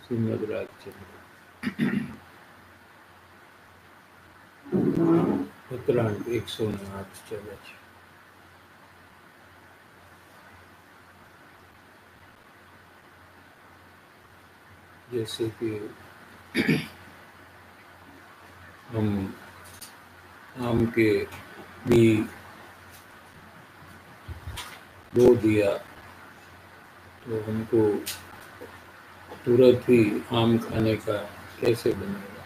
श्रीमद् राजचंद्र उत्तरायण 108 चले છે। जैसे कि हम आम के भी बो दिया तो हमको तुरंत ही आम खाने का कैसे बनेगा।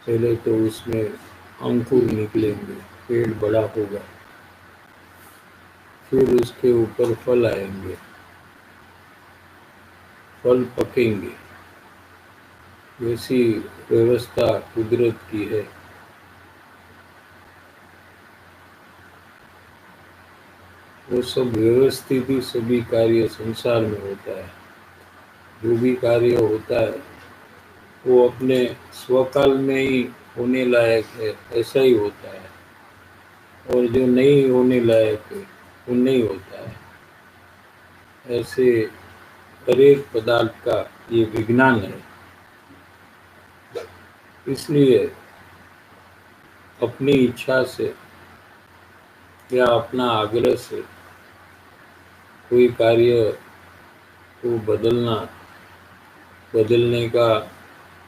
पहले तो उसमें अंकुर निकलेंगे, पेड़ बड़ा होगा, फिर उसके ऊपर फल आएंगे, फल पकेंगे। वैसी व्यवस्था कुदरत की है। वो सब व्यवस्थित ही सभी कार्य संसार में होता है। जो भी कार्य होता है वो अपने स्वकाल में ही होने लायक है, ऐसा ही होता है, और जो नहीं होने लायक है वो नहीं होता है। ऐसे हर एक पदार्थ का ये विज्ञान है। इसलिए अपनी इच्छा से या अपना आग्रह से कोई कार्य को बदलने का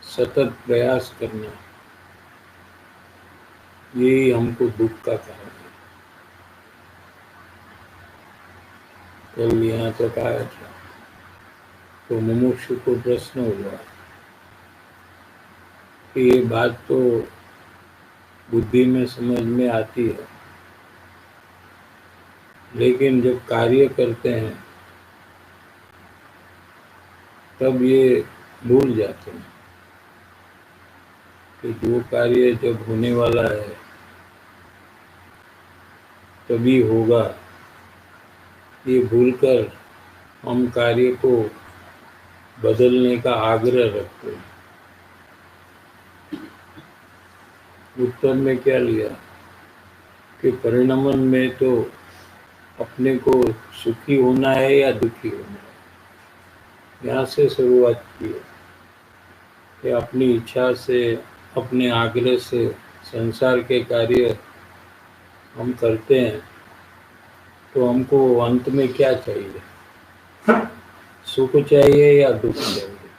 सतत प्रयास करना, यही हमको दुख का कारण है। कल यहाँ तक आया था तो मुमुक्षु को प्रश्न हुआ कि ये बात तो बुद्धि में समझ में आती है, लेकिन जब कार्य करते हैं तब ये भूल जाते हैं कि जो कार्य जब होने वाला है तभी होगा। ये भूलकर हम कार्य को बदलने का आग्रह रखते हैं। उत्तर में क्या लिया कि परिणमन में तो अपने को सुखी होना है या दुखी होना है। यहाँ से शुरुआत की है कि अपनी इच्छा से, अपने आग्रह से संसार के कार्य हम करते हैं तो हमको अंत में क्या चाहिए, सुख चाहिए या दुख चाहिए,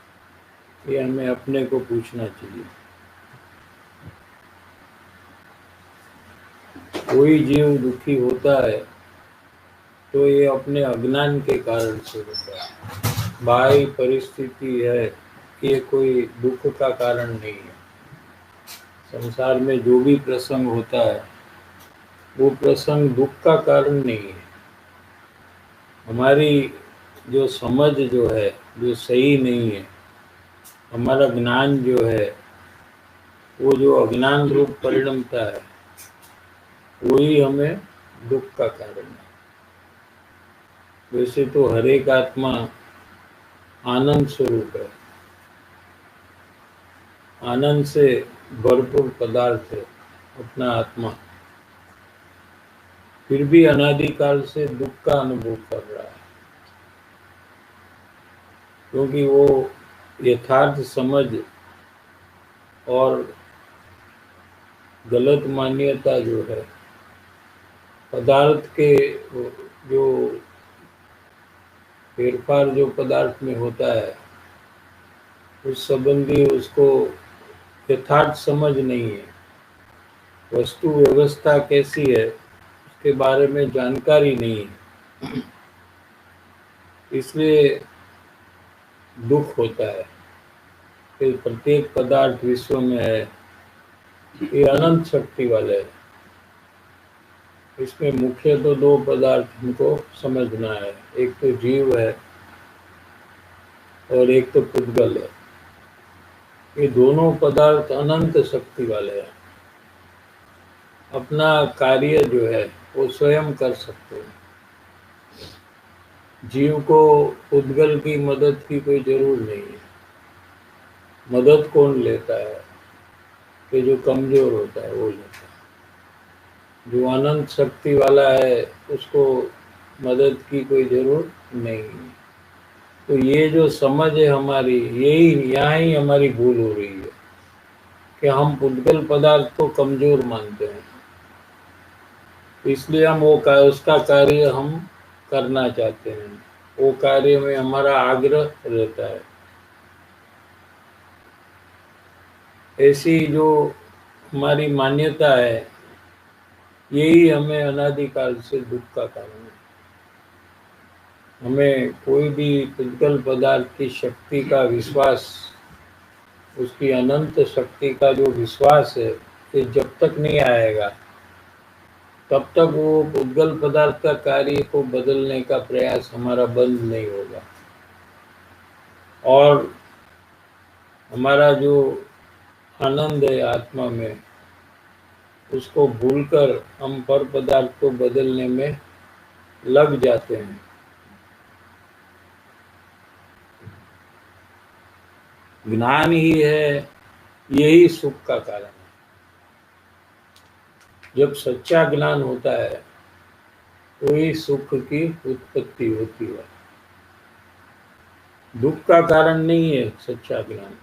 ये हमें अपने को पूछना चाहिए। कोई जीव दुखी होता है तो ये अपने अज्ञान के कारण से होता है। बाह्य परिस्थिति है, ये कोई दुख का कारण नहीं है। संसार में जो भी प्रसंग होता है वो प्रसंग दुख का कारण नहीं है। हमारी जो समझ जो है, जो सही नहीं है, हमारा ज्ञान जो है, वो जो अज्ञान रूप परिणमता है, वही हमें दुख का कारण है। वैसे तो हर एक आत्मा आनंद स्वरूप है, आनंद से भरपूर पदार्थ है अपना आत्मा, फिर भी अनादिकाल से दुख का अनुभव कर रहा है, क्योंकि वो यथार्थ समझ और गलत मान्यता जो है, पदार्थ के जो फेरफार जो पदार्थ में होता है उस संबंधी उसको यथार्थ समझ नहीं है। वस्तु व्यवस्था कैसी है उसके बारे में जानकारी नहीं है, इसलिए दुख होता है कि प्रत्येक पदार्थ विश्व में है, ये अनंत शक्ति वाले है। इसमें मुख्य तो दो पदार्थ हमको समझना है, एक तो जीव है और एक तो पुद्गल है। ये दोनों पदार्थ अनंत शक्ति वाले हैं, अपना कार्य जो है वो स्वयं कर सकते हैं। जीव को पुद्गल की मदद की कोई जरूर नहीं है। मदद कौन लेता है? कि जो कमजोर होता है वो लेता है। जो अनंत शक्ति वाला है उसको मदद की कोई जरूरत नहीं है। तो ये जो समझ है हमारी, यही यहाँ ही हमारी भूल हो रही है कि हम पुद्गल पदार्थ को कमजोर मानते हैं, इसलिए हम उसका कार्य हम करना चाहते हैं, वो कार्य में हमारा आग्रह रहता है। ऐसी जो हमारी मान्यता है, यही हमें अनादिकाल से दुख का कारण है। हमें कोई भी पुद्गल पदार्थ की शक्ति का विश्वास, उसकी अनंत शक्ति का जो विश्वास है, ये जब तक नहीं आएगा तब तक वो पुद्गल पदार्थ का कार्य को बदलने का प्रयास हमारा बंद नहीं होगा। और हमारा जो आनंद है आत्मा में, उसको भूलकर हम पर पदार्थ को बदलने में लग जाते हैं। ज्ञान ही है, यही सुख का कारण है। जब सच्चा ज्ञान होता है तो ही सुख की उत्पत्ति होती है। दुख का कारण नहीं है सच्चा ज्ञान।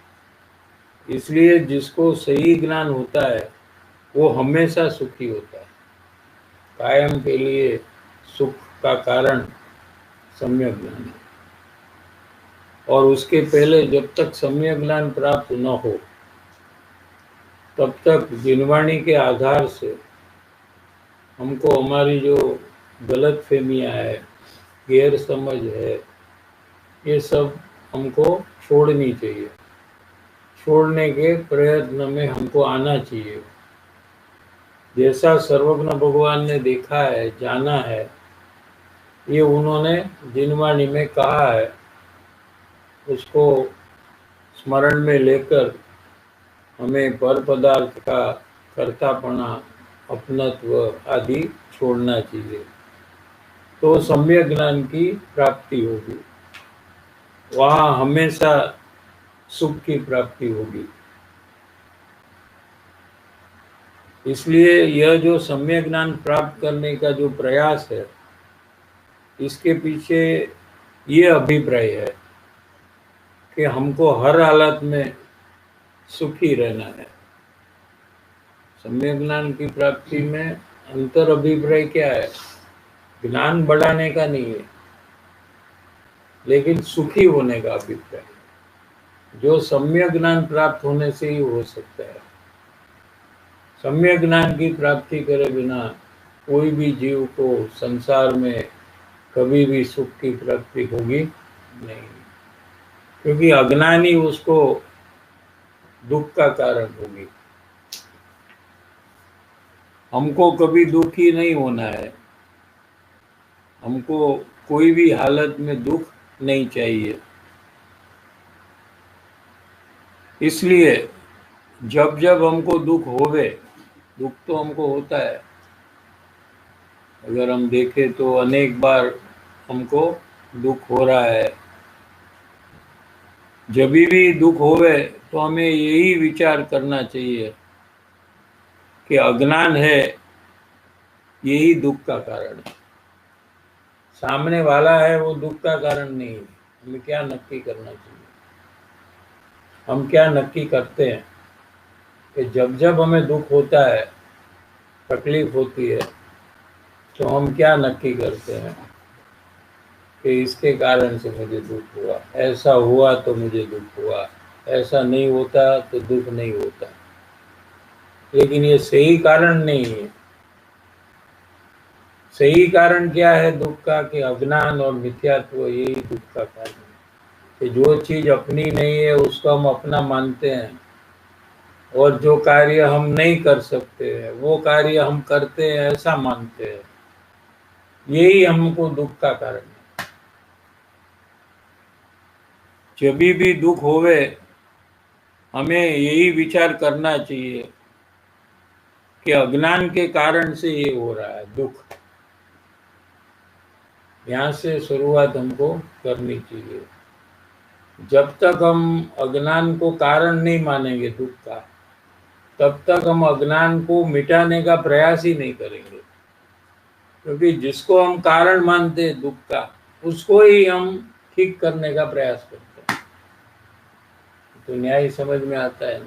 इसलिए जिसको सही ज्ञान होता है वो हमेशा सुखी होता है। कायम के लिए सुख का कारण सम्यक ज्ञान है। और उसके पहले जब तक सम्यक ज्ञान प्राप्त न हो तब तक जिनवाणी के आधार से हमको हमारी जो गलत फहमियाँ है, गैर समझ है, ये सब हमको छोड़नी चाहिए। छोड़ने के प्रयत्न में हमको आना चाहिए। जैसा सर्वज्ञ भगवान ने देखा है, जाना है, ये उन्होंने जिनवाणी में कहा है, उसको स्मरण में लेकर हमें पर पदार्थ का कर्तापना, अपनत्व आदि छोड़ना चाहिए, तो सम्यक ज्ञान की प्राप्ति होगी। वहाँ हमेशा सुख की प्राप्ति होगी। इसलिए यह जो सम्यक ज्ञान प्राप्त करने का जो प्रयास है, इसके पीछे ये अभिप्राय है कि हमको हर हालत में सुखी रहना है। सम्यक ज्ञान की प्राप्ति में अंतर अभिप्राय क्या है? ज्ञान बढ़ाने का नहीं है, लेकिन सुखी होने का अभिप्राय, जो सम्यक ज्ञान प्राप्त होने से ही हो सकता है। सम्यक ज्ञान की प्राप्ति करे बिना कोई भी जीव को संसार में कभी भी सुख की प्राप्ति होगी नहीं, क्योंकि अज्ञानी उसको दुख का कारण होगी। हमको कभी दुखी नहीं होना है, हमको कोई भी हालत में दुख नहीं चाहिए। इसलिए जब जब हमको दुख होवे, दुख तो हमको होता है, अगर हम देखें तो अनेक बार हमको दुख हो रहा है। जब भी दुख होवे तो हमें यही विचार करना चाहिए कि अज्ञान है, यही दुख का कारण है। सामने वाला है वो दुख का कारण नहीं है। हमें क्या नक्की करना चाहिए? हम क्या नक्की करते हैं कि जब जब हमें दुख होता है, तकलीफ होती है, तो हम क्या नक्की करते हैं कि इसके कारण से मुझे दुख हुआ, ऐसा हुआ तो मुझे दुख हुआ, ऐसा नहीं होता तो दुख नहीं होता। लेकिन ये सही कारण नहीं है। सही कारण क्या है दुख का? कि अज्ञान और मिथ्यात्व, यही दुख का कारण है। कि जो चीज अपनी नहीं है उसको हम अपना मानते हैं, और जो कार्य हम नहीं कर सकते हैं वो कार्य हम करते हैं ऐसा मानते हैं। यही हमको दुख का कारण है। जब भी दुख होवे हमें यही विचार करना चाहिए कि अज्ञान के कारण से ये हो रहा है दुख। यहाँ से शुरुआत हमको करनी चाहिए। जब तक हम अज्ञान को कारण नहीं मानेंगे दुख का, तब तक हम अज्ञान को मिटाने का प्रयास ही नहीं करेंगे, क्योंकि जिसको हम कारण मानते हैं दुख का, उसको ही हम ठीक करने का प्रयास करते हैं। तो न्याय समझ में आता है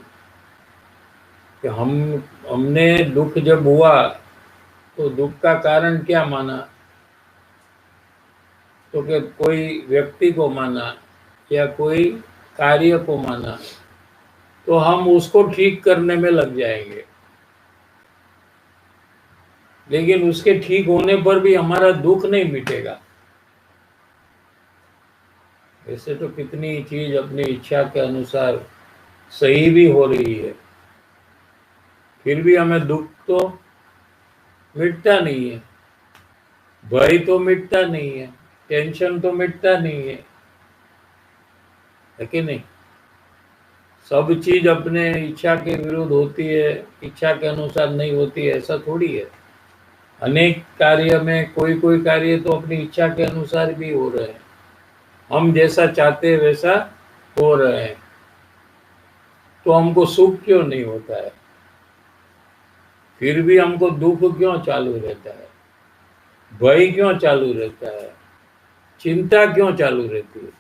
कि हमने दुख जब हुआ तो दुख का कारण क्या माना, तो कि कोई व्यक्ति को माना या कोई कार्य को माना, तो हम उसको ठीक करने में लग जाएंगे। लेकिन उसके ठीक होने पर भी हमारा दुख नहीं मिटेगा। ऐसे तो कितनी चीज अपनी इच्छा के अनुसार सही भी हो रही है, फिर भी हमें दुख तो मिटता नहीं है, भय तो मिटता नहीं है, टेंशन तो मिटता नहीं है कि नहीं? सब चीज अपने इच्छा के विरुद्ध होती है, इच्छा के अनुसार नहीं होती है, ऐसा थोड़ी है। अनेक कार्य में कोई कोई कार्य तो अपनी इच्छा के अनुसार भी हो रहे हैं, हम जैसा चाहते हैं वैसा हो रहे हैं, तो हमको सुख क्यों नहीं होता है? फिर भी हमको दुख क्यों चालू रहता है, भय क्यों चालू रहता है, चिंता क्यों चालू रहती है?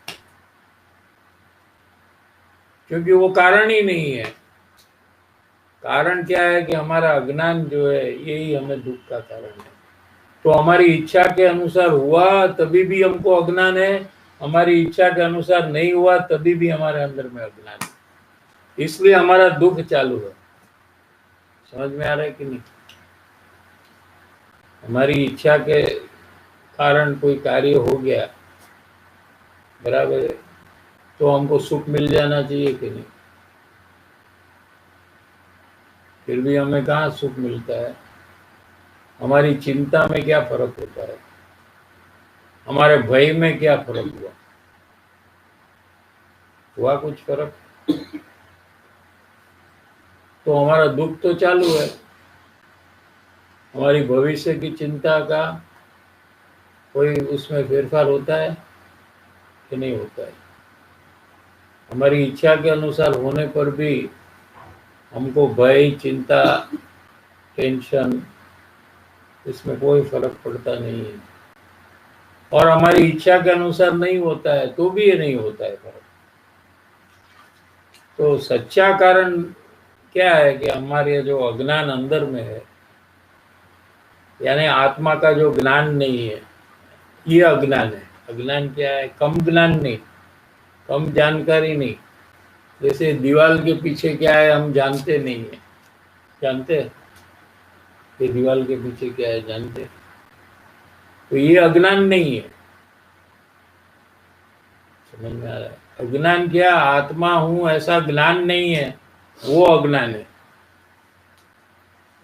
क्योंकि वो कारण ही नहीं है। कारण क्या है कि हमारा अज्ञान जो है यही हमें दुख का कारण है। तो हमारी इच्छा के अनुसार हुआ तभी भी हमको अज्ञान है, हमारी इच्छा के अनुसार नहीं हुआ तभी भी हमारे अंदर में अज्ञान है, इसलिए हमारा दुख चालू है। समझ में आ रहा है कि नहीं? हमारी इच्छा के कारण कोई कार्य हो गया, बराबर है, तो हमको सुख मिल जाना चाहिए कि नहीं? फिर भी हमें कहाँ सुख मिलता है? हमारी चिंता में क्या फर्क होता है, हमारे भय में क्या फर्क हुआ कुछ फर्क? तो हमारा दुख तो चालू है। हमारी भविष्य की चिंता का कोई उसमें फेरफार होता है कि नहीं होता है? हमारी इच्छा के अनुसार होने पर भी हमको भय, चिंता, टेंशन, इसमें कोई फर्क पड़ता नहीं है। और हमारी इच्छा के अनुसार नहीं होता है तो भी ये नहीं होता है फर्क। तो सच्चा कारण क्या है कि हमारे जो अज्ञान अंदर में है, यानी आत्मा का जो ज्ञान नहीं है, ये अज्ञान है। अज्ञान क्या है? कम ज्ञान नहीं, कम जानकारी नहीं। जैसे दीवार के पीछे क्या है हम जानते नहीं है, जानते हैं कि दीवार के पीछे क्या है? जानते हैं। तो ये अज्ञान नहीं है। समझ में आ रहा है? अज्ञान क्या? आत्मा हूं ऐसा ज्ञान नहीं है, वो अज्ञान है।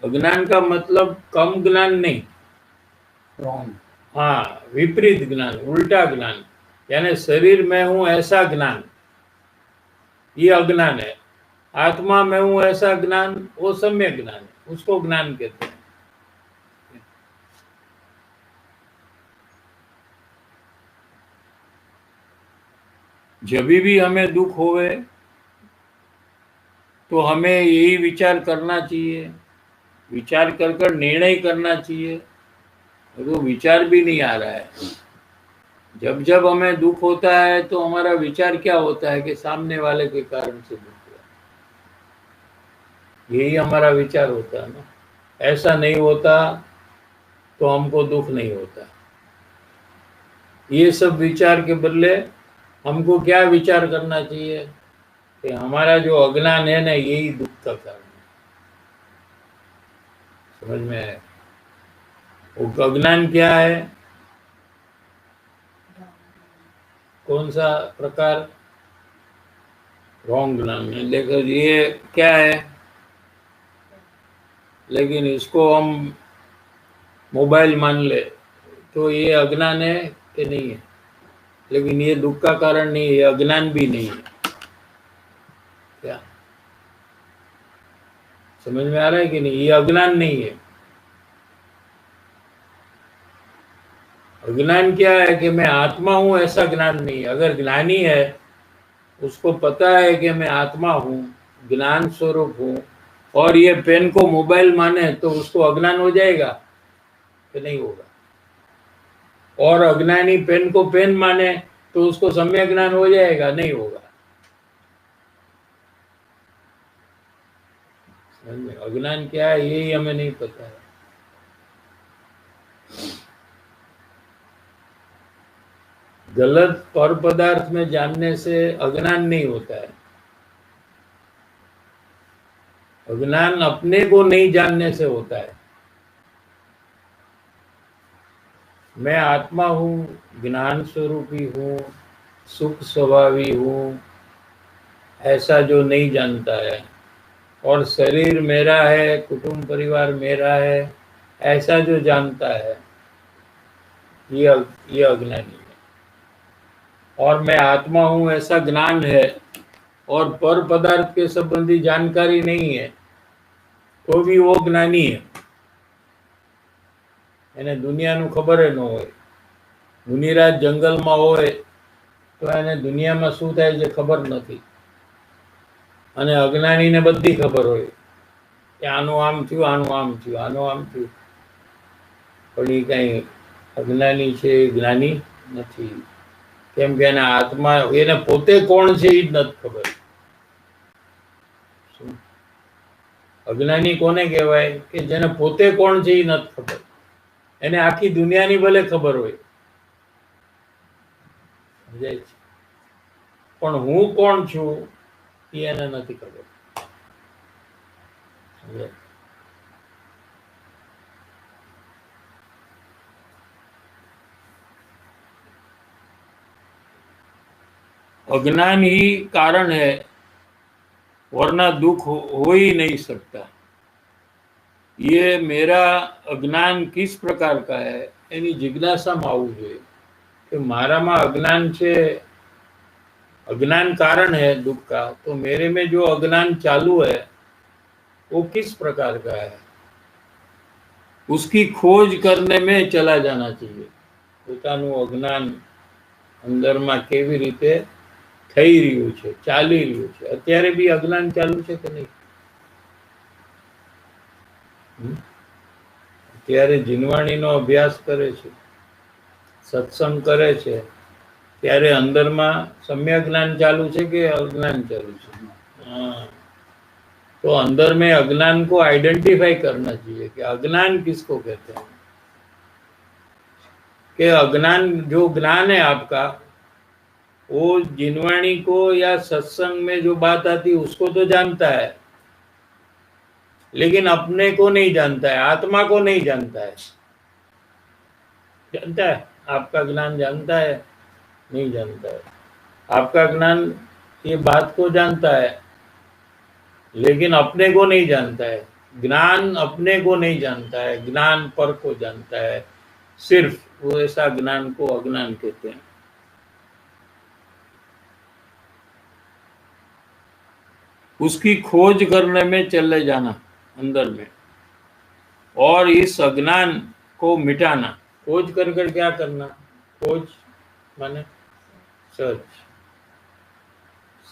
अज्ञान का मतलब कम ज्ञान नहीं, हाँ, विपरीत ज्ञान, उल्टा ज्ञान, यानी शरीर में हूं ऐसा ज्ञान, ये अज्ञान है। आत्मा में हूं ऐसा ज्ञान, वो सम्यक ज्ञान है, उसको ज्ञान कहते हैं। जब भी हमें दुख होवे तो हमें यही विचार करना चाहिए, विचार कर कर निर्णय करना चाहिए। वो विचार भी नहीं आ रहा है। जब जब हमें दुख होता है तो हमारा विचार क्या होता है कि सामने वाले के कारण से दुख हुआ, यही हमारा विचार होता है ना। ऐसा नहीं होता तो हमको दुख नहीं होता। ये सब विचार के बदले हमको क्या विचार करना चाहिए कि हमारा जो अज्ञान है ना, यही दुख का कारण है। समझ में आया? वो अज्ञान क्या है? कौन सा प्रकार? रॉन्ग ज्ञान है। देखो ये क्या है, लेकिन इसको हम मोबाइल मान ले तो ये अज्ञान है कि नहीं है? लेकिन ये दुख का कारण नहीं है, ये अज्ञान भी नहीं है। क्या समझ में आ रहा है कि नहीं? ये अज्ञान नहीं है। अज्ञान क्या है कि मैं आत्मा हूं ऐसा ज्ञान नहीं है। अगर ज्ञानी है, उसको पता है कि मैं आत्मा हूं, ज्ञान स्वरूप हूं, और ये पेन को मोबाइल माने तो उसको अज्ञान हो जाएगा कि नहीं होगा? और अज्ञानी पेन को पेन माने तो उसको सम्यक ज्ञान हो जाएगा? नहीं होगा। अज्ञान क्या है यही हमें नहीं पता है। गलत पर पदार्थ में जानने से अज्ञान नहीं होता है। अज्ञान अपने को नहीं जानने से होता है। मैं आत्मा हूँ, ज्ञान स्वरूपी हूँ, सुख स्वभावी हूँ, ऐसा जो नहीं जानता है, और शरीर मेरा है, कुटुंब परिवार मेरा है, ऐसा जो जानता है, ये अज्ञानी है। और मैं आत्मा हूँ ऐसा ज्ञान है और पर पदार्थ के संबंधी जानकारी नहीं है, तो भी वो ज्ञानी है। એને દુનિયાનું ખબર ન હોય. મુનિરાજ જંગલમાં હોય તો એને દુનિયામાં શું થાય છે ખબર નથી, અને અજ્ઞાનીને બધી ખબર હોય કે આનું આમ થયું, આનું આમ થયું, આનું આમ થયું, પણ એ કઈ અજ્ઞાની છે, જ્ઞાની નથી. કેમ કે એના આત્મા, એને પોતે કોણ છે એ જ નથી ખબર. અજ્ઞાની કોને કહેવાય? કે જેને પોતે કોણ છે એ નથી ખબર. એને આખી દુનિયાની ભલે ખબર હોય, સમજાય છે, પણ હું કોણ છું એ એને નથી ખબર. अज्ञान ही कारण है, वरना दुख हो ही नहीं सकता. ये मेरा अज्ञान किस प्रकार का है एनी जिज्ञासामां आवવું જોઈએ कि मारामां अज्ञान छे, अज्ञान कारण है दुख का, तो मेरे में जो अज्ञान चालू है वो किस प्रकार का है, उसकी खोज करने में चला जाना चाहिए. પોતાનું અજ્ઞાન અંદરમાં કેવી રીતે થઈ રહ્યું છે, ચાલી રહ્યું છે. અત્યારે બી અજ્ઞાન ચાલુ છે કે નહીં? અત્યારે જીનવાણીનો અભ્યાસ કરે છે, સત્સંગ કરે છે, ત્યારે અંદરમાં સમ્યક જ્ઞાન ચાલુ છે કે અજ્ઞાન ચાલુ છે? हाँ, तो अंदर में अज्ञान को आइडेंटिफाई करना चाहिए कि अज्ञान किसको कहते हैं. कि अज्ञान जो ज्ञान है आपका, वो जिनवाणी को या सत्संग में जो बात आती है उसको तो जानता है, लेकिन अपने को नहीं जानता है, आत्मा को नहीं जानता है. जानता है? आपका ज्ञान जानता है? नहीं जानता है. आपका ज्ञान ये बात को जानता है, लेकिन अपने को नहीं जानता है. ज्ञान अपने को नहीं जानता है, ज्ञान पर को जानता है. सिर्फ वो ऐसा ज्ञान को अज्ञान कहते हैं. उसकी खोज करने में चले जाना अंदर में, और इस अज्ञान को मिटाना. खोज कर कर क्या करना? खोज माने सर्च.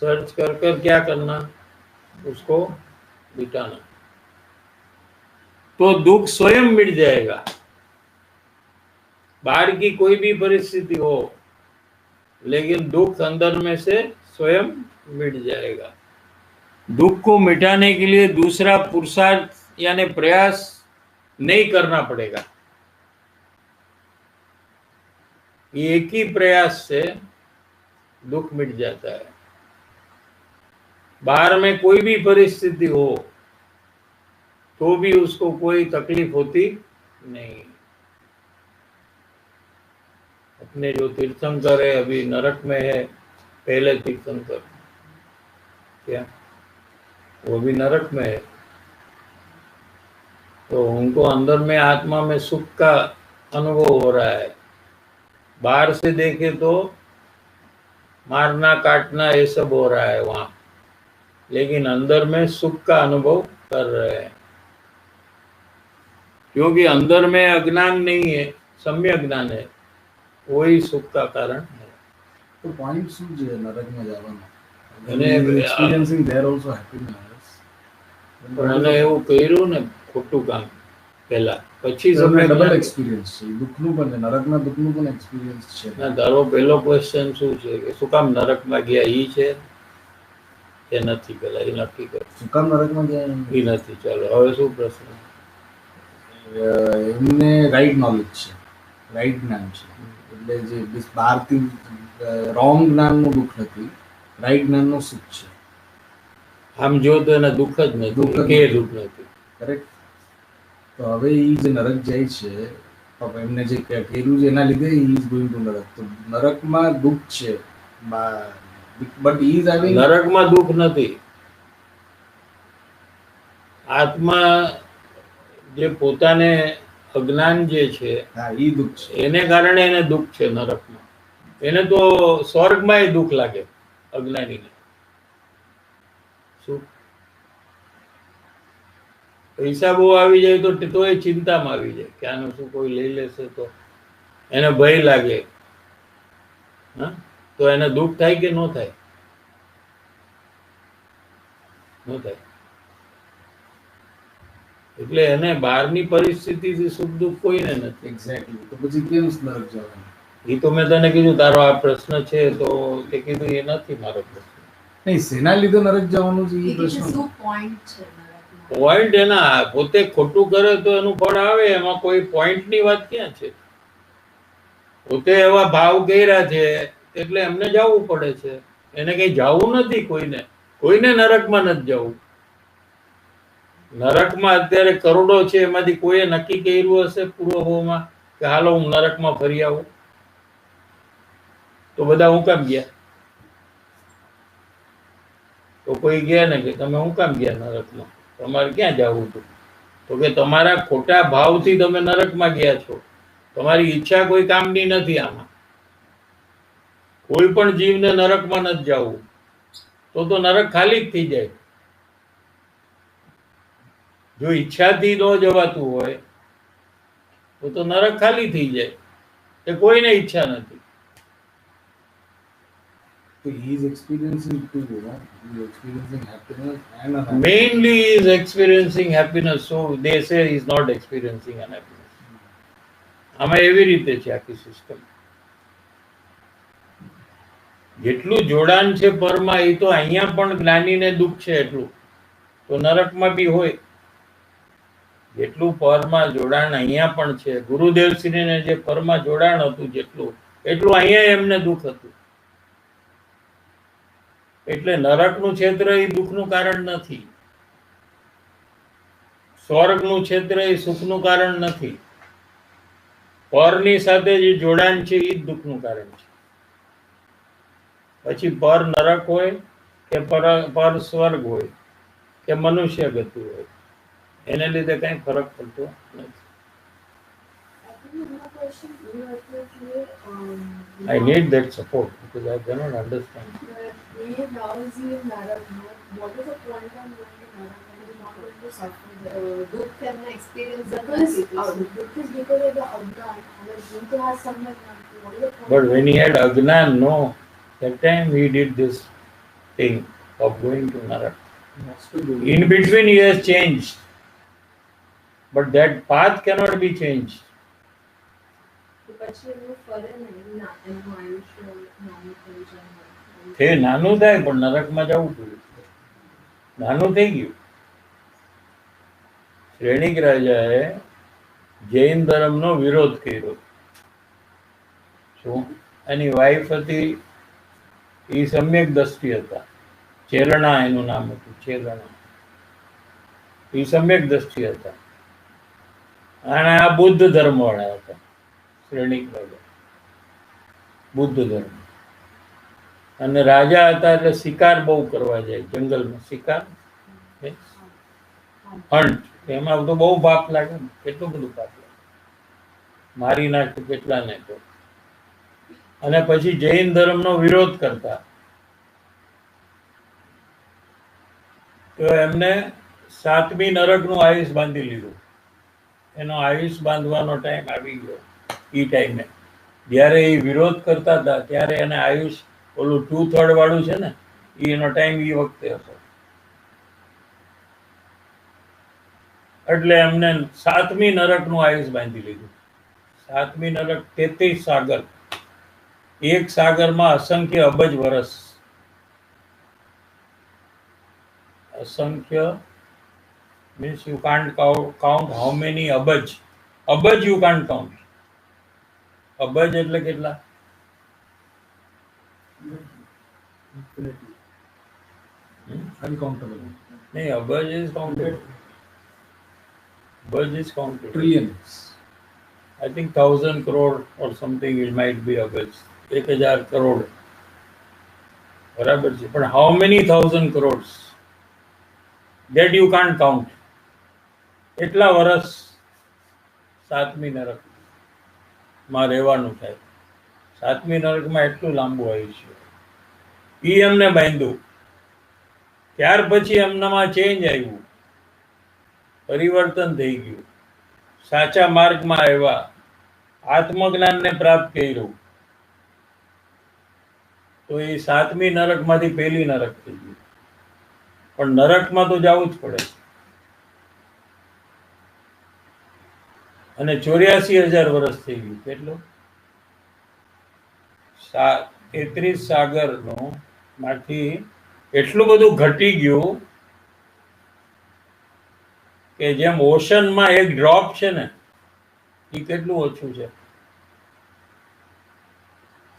सर्च कर कर क्या करना? उसको मिटाना. तो दुख स्वयं मिट जाएगा. बाहर की कोई भी परिस्थिति हो, लेकिन दुख अंदर में से स्वयं मिट जाएगा. दुख को मिटाने के लिए दूसरा पुरुषार्थ यानी प्रयास नहीं करना पड़ेगा. एक ही प्रयास से दुख मिट जाता है. बाहर में कोई भी परिस्थिति हो तो भी उसको कोई तकलीफ होती नहीं. अपने जो तीर्थंकर है अभी नरक में है, पहले तीर्थंकर क्या वो भी नरक में है, तो उनको अंदर में आत्मा में सुख का अनुभव हो रहा है. बाहर से देखे तो मारना काटना ये सब हो रहा है वहां, लेकिन अंदर में सुख का अनुभव कर रहे हैं, क्योंकि अंदर में अज्ञान नहीं है, सम्यक ज्ञान है, वही सुख का कारण है. तो पॉइंट શું છે નરકમાં જવાનો? અને experiencing there also happiness. પણ એને એવું કર્યું ને ખોટું કામ પહેલા, પછી ડબલ એક્સપિરિયન્સ છે, દુઃખનું પણ નરકના દુઃખનું પણ એક્સપિરિયન્સ છે. તારો પહેલો ક્વેશ્ચન શું છે કે શું કામ નરકમાં ગયા ઈ છે કે નથી? પેલા એ નક્કી કર. શું કામ નરકમાં ગયા એ નથી. ચાલો હવે શું પ્રશ્ન? એમને રાઈટ નોલેજ છે, રાઈટ જ્ઞાન છે, એટલે જે બહારથી રોંગ જ્ઞાનનું દુઃખ નથી, રાઈટ જ્ઞાનનું સુખ છે. આમ જો તો એને દુઃખ જ નથી, કે દુઃખ નથી. કરેક્ટ. તો હવે એ જે નરક જાય છે, એમને જે કર્યું છે એના લીધે ઇઝ ગોઈંગ ટુ નરક. તો નરકમાં દુઃખ છે, બટ ઇઝ હેવિંગ. નરકમાં દુઃખ નથી. આત્મા જે પોતાને અજ્ઞાન જે છે, હા, એ દુઃખ છે, એને કારણે એને દુઃખ છે નરકમાં. એને તો સ્વર્ગમાં દુઃખ લાગે અજ્ઞાનીને. શું પૈસા બહુ આવી જાય તો એ ચિંતામાં આવી જાય કે આનું શું કોઈ લઈ લેશે તો એને ભય લાગે. હા, તો એને દુઃખ થાય કે ન થાય? ન થાય. એટલે એને બહારની પરિસ્થિતિથી સુખ દુઃખ કોઈને નથી. એક્ઝેક્ટલી. તો પછી કેમ નરક જવાનું? એ તો મેં તને કીધું તારો આ પ્રશ્ન છે, તો તે કીધું એ નથી મારો પ્રશ્ન. નહીં, શેના લીધે નરક જવાનું છે એ પ્રશ્ન. પોઈન્ટ એના પોતે ખોટું કરે તો એનું ફળ આવે, એમાં કોઈ પોઈન્ટની વાત ક્યાં છે? પોતે એવા ભાવ કર્યા છે એટલે એમને જવું પડે છે. એને કઈ જવું નથી. કોઈને નરકમાં નથી જવું. નરકમાં અત્યારે કરોડો છે, એમાંથી કોઈએ નક્કી કર્યું હશે પૂર્વભાવમાં કે હાલો હું નરકમાં ફરી આવું? તો બધા હું કામ ગયા? તો કોઈ ગયા ને કે તમે હું કામ ગયા નરકમાં? તમારે ક્યાં જવું હતું? તો કે તમારા ખોટા ભાવથી તમે નરકમાં ગયા છો. તમારી ઈચ્છા કોઈ કામની નથી. આમાં કોઈ પણ જીવને નરકમાં નથી જવું. તો નરક ખાલી જ થઈ જાય. જો ઈચ્છાથી ન જવાતું હોય તો નરક ખાલી થઈ જાય. એ કોઈને ઈચ્છા નથી. So he is experiencing two, he is experiencing happiness and unhappiness. Mainly he is experiencing happiness, so they say he is not experiencing unhappiness. આમાં એવી રીતે છે આખી સિસ્ટમ. જેટલું જોડાણ છે પરમાં, એ તો અહીંયા પણ જ્ઞાનીને દુઃખ છે એટલું તો નરકમાં બી હોય. જેટલું પરમાં જોડાણ અહીંયા પણ છે, ગુરુદેવશ્રીને જે પરમાં જોડાણ હતું જેટલું, એટલું અહીંયા એમને દુઃખ હતું. એટલે નરકનું ક્ષેત્ર એ દુઃખનું કારણ નથી. સ્વર્ગનું ક્ષેત્ર એ સુખનું કારણ નથી. પરની સાથે જે જોડાણ છે એ જ દુઃખનું કારણ છે. પછી પર નરક હોય કે પર સ્વર્ગ હોય કે મનુષ્ય ગતિ હોય, એને લીધે કઈ ફરક પડતો નથી. I need that support because I cannot understand. Now is in Narak. What is the point of going to Narak? You're not going to suffer. Dukh and experience because Dukh is because of the Ajnan. Agar going to have some what is the point? But when he had Ajnan, no, that time he did this thing of going to Narak. In between he has changed, but that path cannot be changed. નાનું થાય પણ નરકમાં જવું પડ્યું. નાનું થઈ ગયું. શ્રેણિક રાજાએ જૈન ધર્મનો વિરોધ કર્યો. શું? એની વાઈફ હતી, એ સમ્યક દ્રષ્ટિ હતા. ચેલણા એનું નામ હતું. ચેલણા એ સમ્યક દ્રષ્ટિ હતા અને આ બુદ્ધ ધર્મ વાળા હતા. શ્રેણિક રાજા બુદ્ધ ધર્મ. અને રાજા હતા એટલે શિકાર બહુ કરવા જાય જંગલમાં. શિકાર હન્ટ, એમાં તો બહુ પાપ લાગે. કેટલું બધું પાપ લાગે. મારી નાખે કેટલા ને તો. અને પછી જૈન ધર્મનો વિરોધ કરતા. તો એમને 7મી નરકનું આયુષ બાંધી લીધું. એનો આયુષ બાંધવાનો ટાઈમ આવી ગયો. એ ટાઈમે જ્યારે એ વિરોધ કરતા હતા ત્યારે એને આયુષ ઓલું 2/3 વાળું છે ને, એનો ટાઈમ એ વખતે હતો. એટલે એમને 7મી નરકનું આયુષ બાંધી લીધું. 7મી નરક 33 સાગર, એક સાગરમાં અસંખ્ય અબજ વર્ષ. અસંખ્ય means you can't count how many abaj. Abaj you can't count. અબજ એટલે કેટલા? Uncountable. નહીં, અબજ is counted. Abaj is counted. Trillions. I think 1000 crore or something it might be abaj. 1000 crore. બરાબર છે, પણ how many 1000 crores? That you can't count. એટલા વર્ષ 7મી નરકમાં રહેવાનું થાય. 7મી નરકમાં એટલું લાંબુ આયુષ્ય. ઈ એમને બાંધ્યું. ત્યાર પછી એમનામાં ચેન્જ આવ્યું, પરિવર્તન થઈ ગયું, સાચા માર્ગમાં આવ્યા, આત્મજ્ઞાનને પ્રાપ્ત કર્યું, તો એ 7મી નરકમાંથી પહેલી નરક થઈ ગયું. પણ નરકમાં તો જવું જ પડે. અને 84,000 વર્ષ થઈ ગયું. કેટલું? 33 સાગરનો માંથી એટલું બધું ઘટી ગયું કે જેમ ઓશનમાં એક ડ્રોપ છે ને, એ કેટલું ઓછું છે?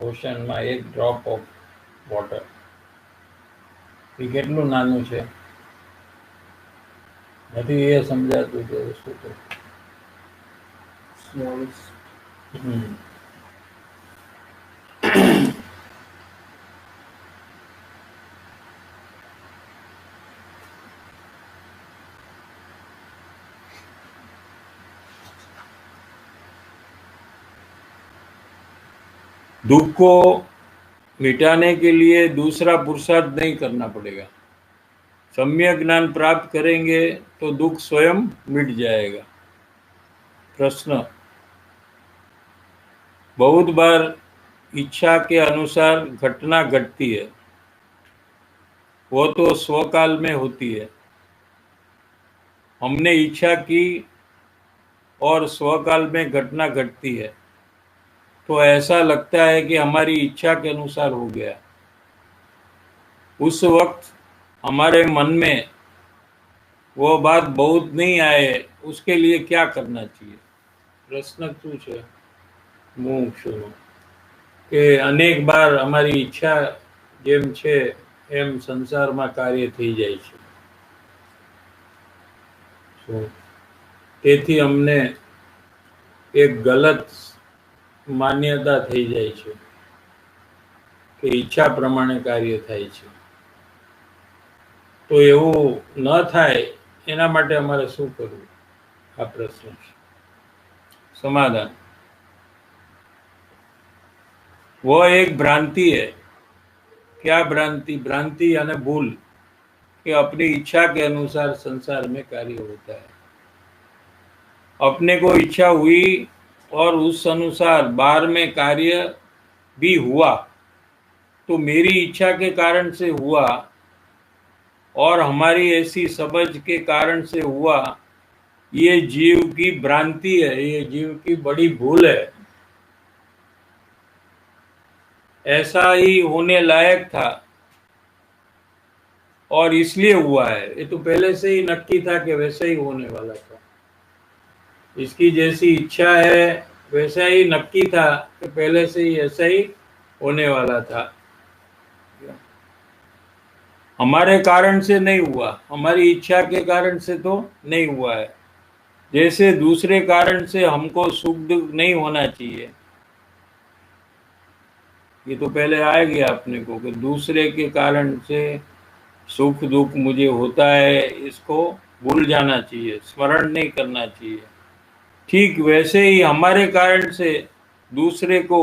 ઓશનમાં એક ડ્રોપ ઓફ વોટર એ કેટલું નાનું છે? નથી એ સમજાતું કે શું તો. Smallest. दुख को मिटाने के लिए दूसरा पुरुषार्थ नहीं करना पड़ेगा. सम्यक ज्ञान प्राप्त करेंगे तो दुख स्वयं मिट जाएगा. प्रश्न: बहुत बार इच्छा के अनुसार घटना घटती है, वो तो स्वकाल में होती है. हमने इच्छा की और स्वकाल में घटना घटती है, तो ऐसा लगता है कि हमारी इच्छा के अनुसार हो गया. उस वक्त हमारे मन में वो बात बहुत नहीं आए, उसके लिए क्या करना चाहिए? प्रश्न શું છે? મુક્ષુનો કે અનેક બાર અમારી ઈચ્છા જેમ છે એમ સંસારમાં કાર્ય થઈ જાય છે. તેથી અમને એક ગલત માન્યતા થઈ જાય છે કે ઈચ્છા પ્રમાણે કાર્ય થાય છે. તો એવું ન થાય એના માટે અમારે શું કરવું? આ પ્રશ્ન છે. समाधान: वो एक भ्रांति है. क्या भ्रांति? भ्रांति यानी भूल कि अपनी इच्छा के अनुसार संसार में कार्य होता है. अपने को इच्छा हुई और उस अनुसार बाहर में कार्य भी हुआ, तो मेरी इच्छा के कारण से हुआ और हमारी ऐसी समझ के कारण से हुआ, ये जीव की भ्रांति है, ये जीव की बड़ी भूल है. ऐसा ही होने लायक था और इसलिए हुआ है. ये तो पहले से ही नक्की था कि वैसा ही होने वाला था. इसकी जैसी इच्छा है वैसा ही नक्की था कि पहले से ही ऐसा ही होने वाला था. हमारे कारण से नहीं हुआ, हमारी इच्छा के कारण से तो नहीं हुआ है. जैसे दूसरे कारण से हमको सुख दुख नहीं होना चाहिए, ये तो पहले आ गया अपने को कि दूसरे के कारण से सुख दुख मुझे होता है, इसको भूल जाना चाहिए, स्मरण नहीं करना चाहिए. ठीक वैसे ही हमारे कारण से दूसरे को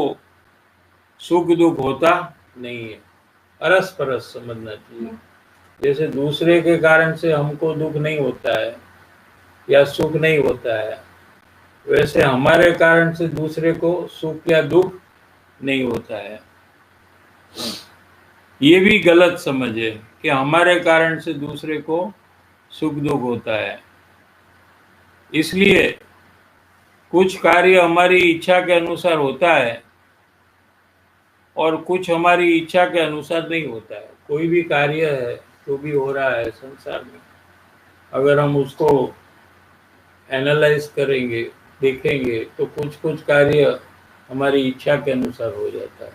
सुख दुख होता नहीं है. अरस परस समझना चाहिए. जैसे दूसरे के कारण से हमको दुख नहीं होता है या सुख नहीं होता है, वैसे हमारे कारण से दूसरे को सुख या दुख नहीं होता है. ये भी गलत समझ है कि हमारे कारण से दूसरे को सुख दुख होता है. इसलिए कुछ कार्य हमारी इच्छा के अनुसार होता है और कुछ हमारी इच्छा के अनुसार नहीं होता है। कोई भी कार्य है जो भी हो रहा है संसार में, अगर हम उसको एनालाइज करेंगे, देखेंगे, तो कुछ कुछ कार्य हमारी इच्छा के अनुसार हो जाता है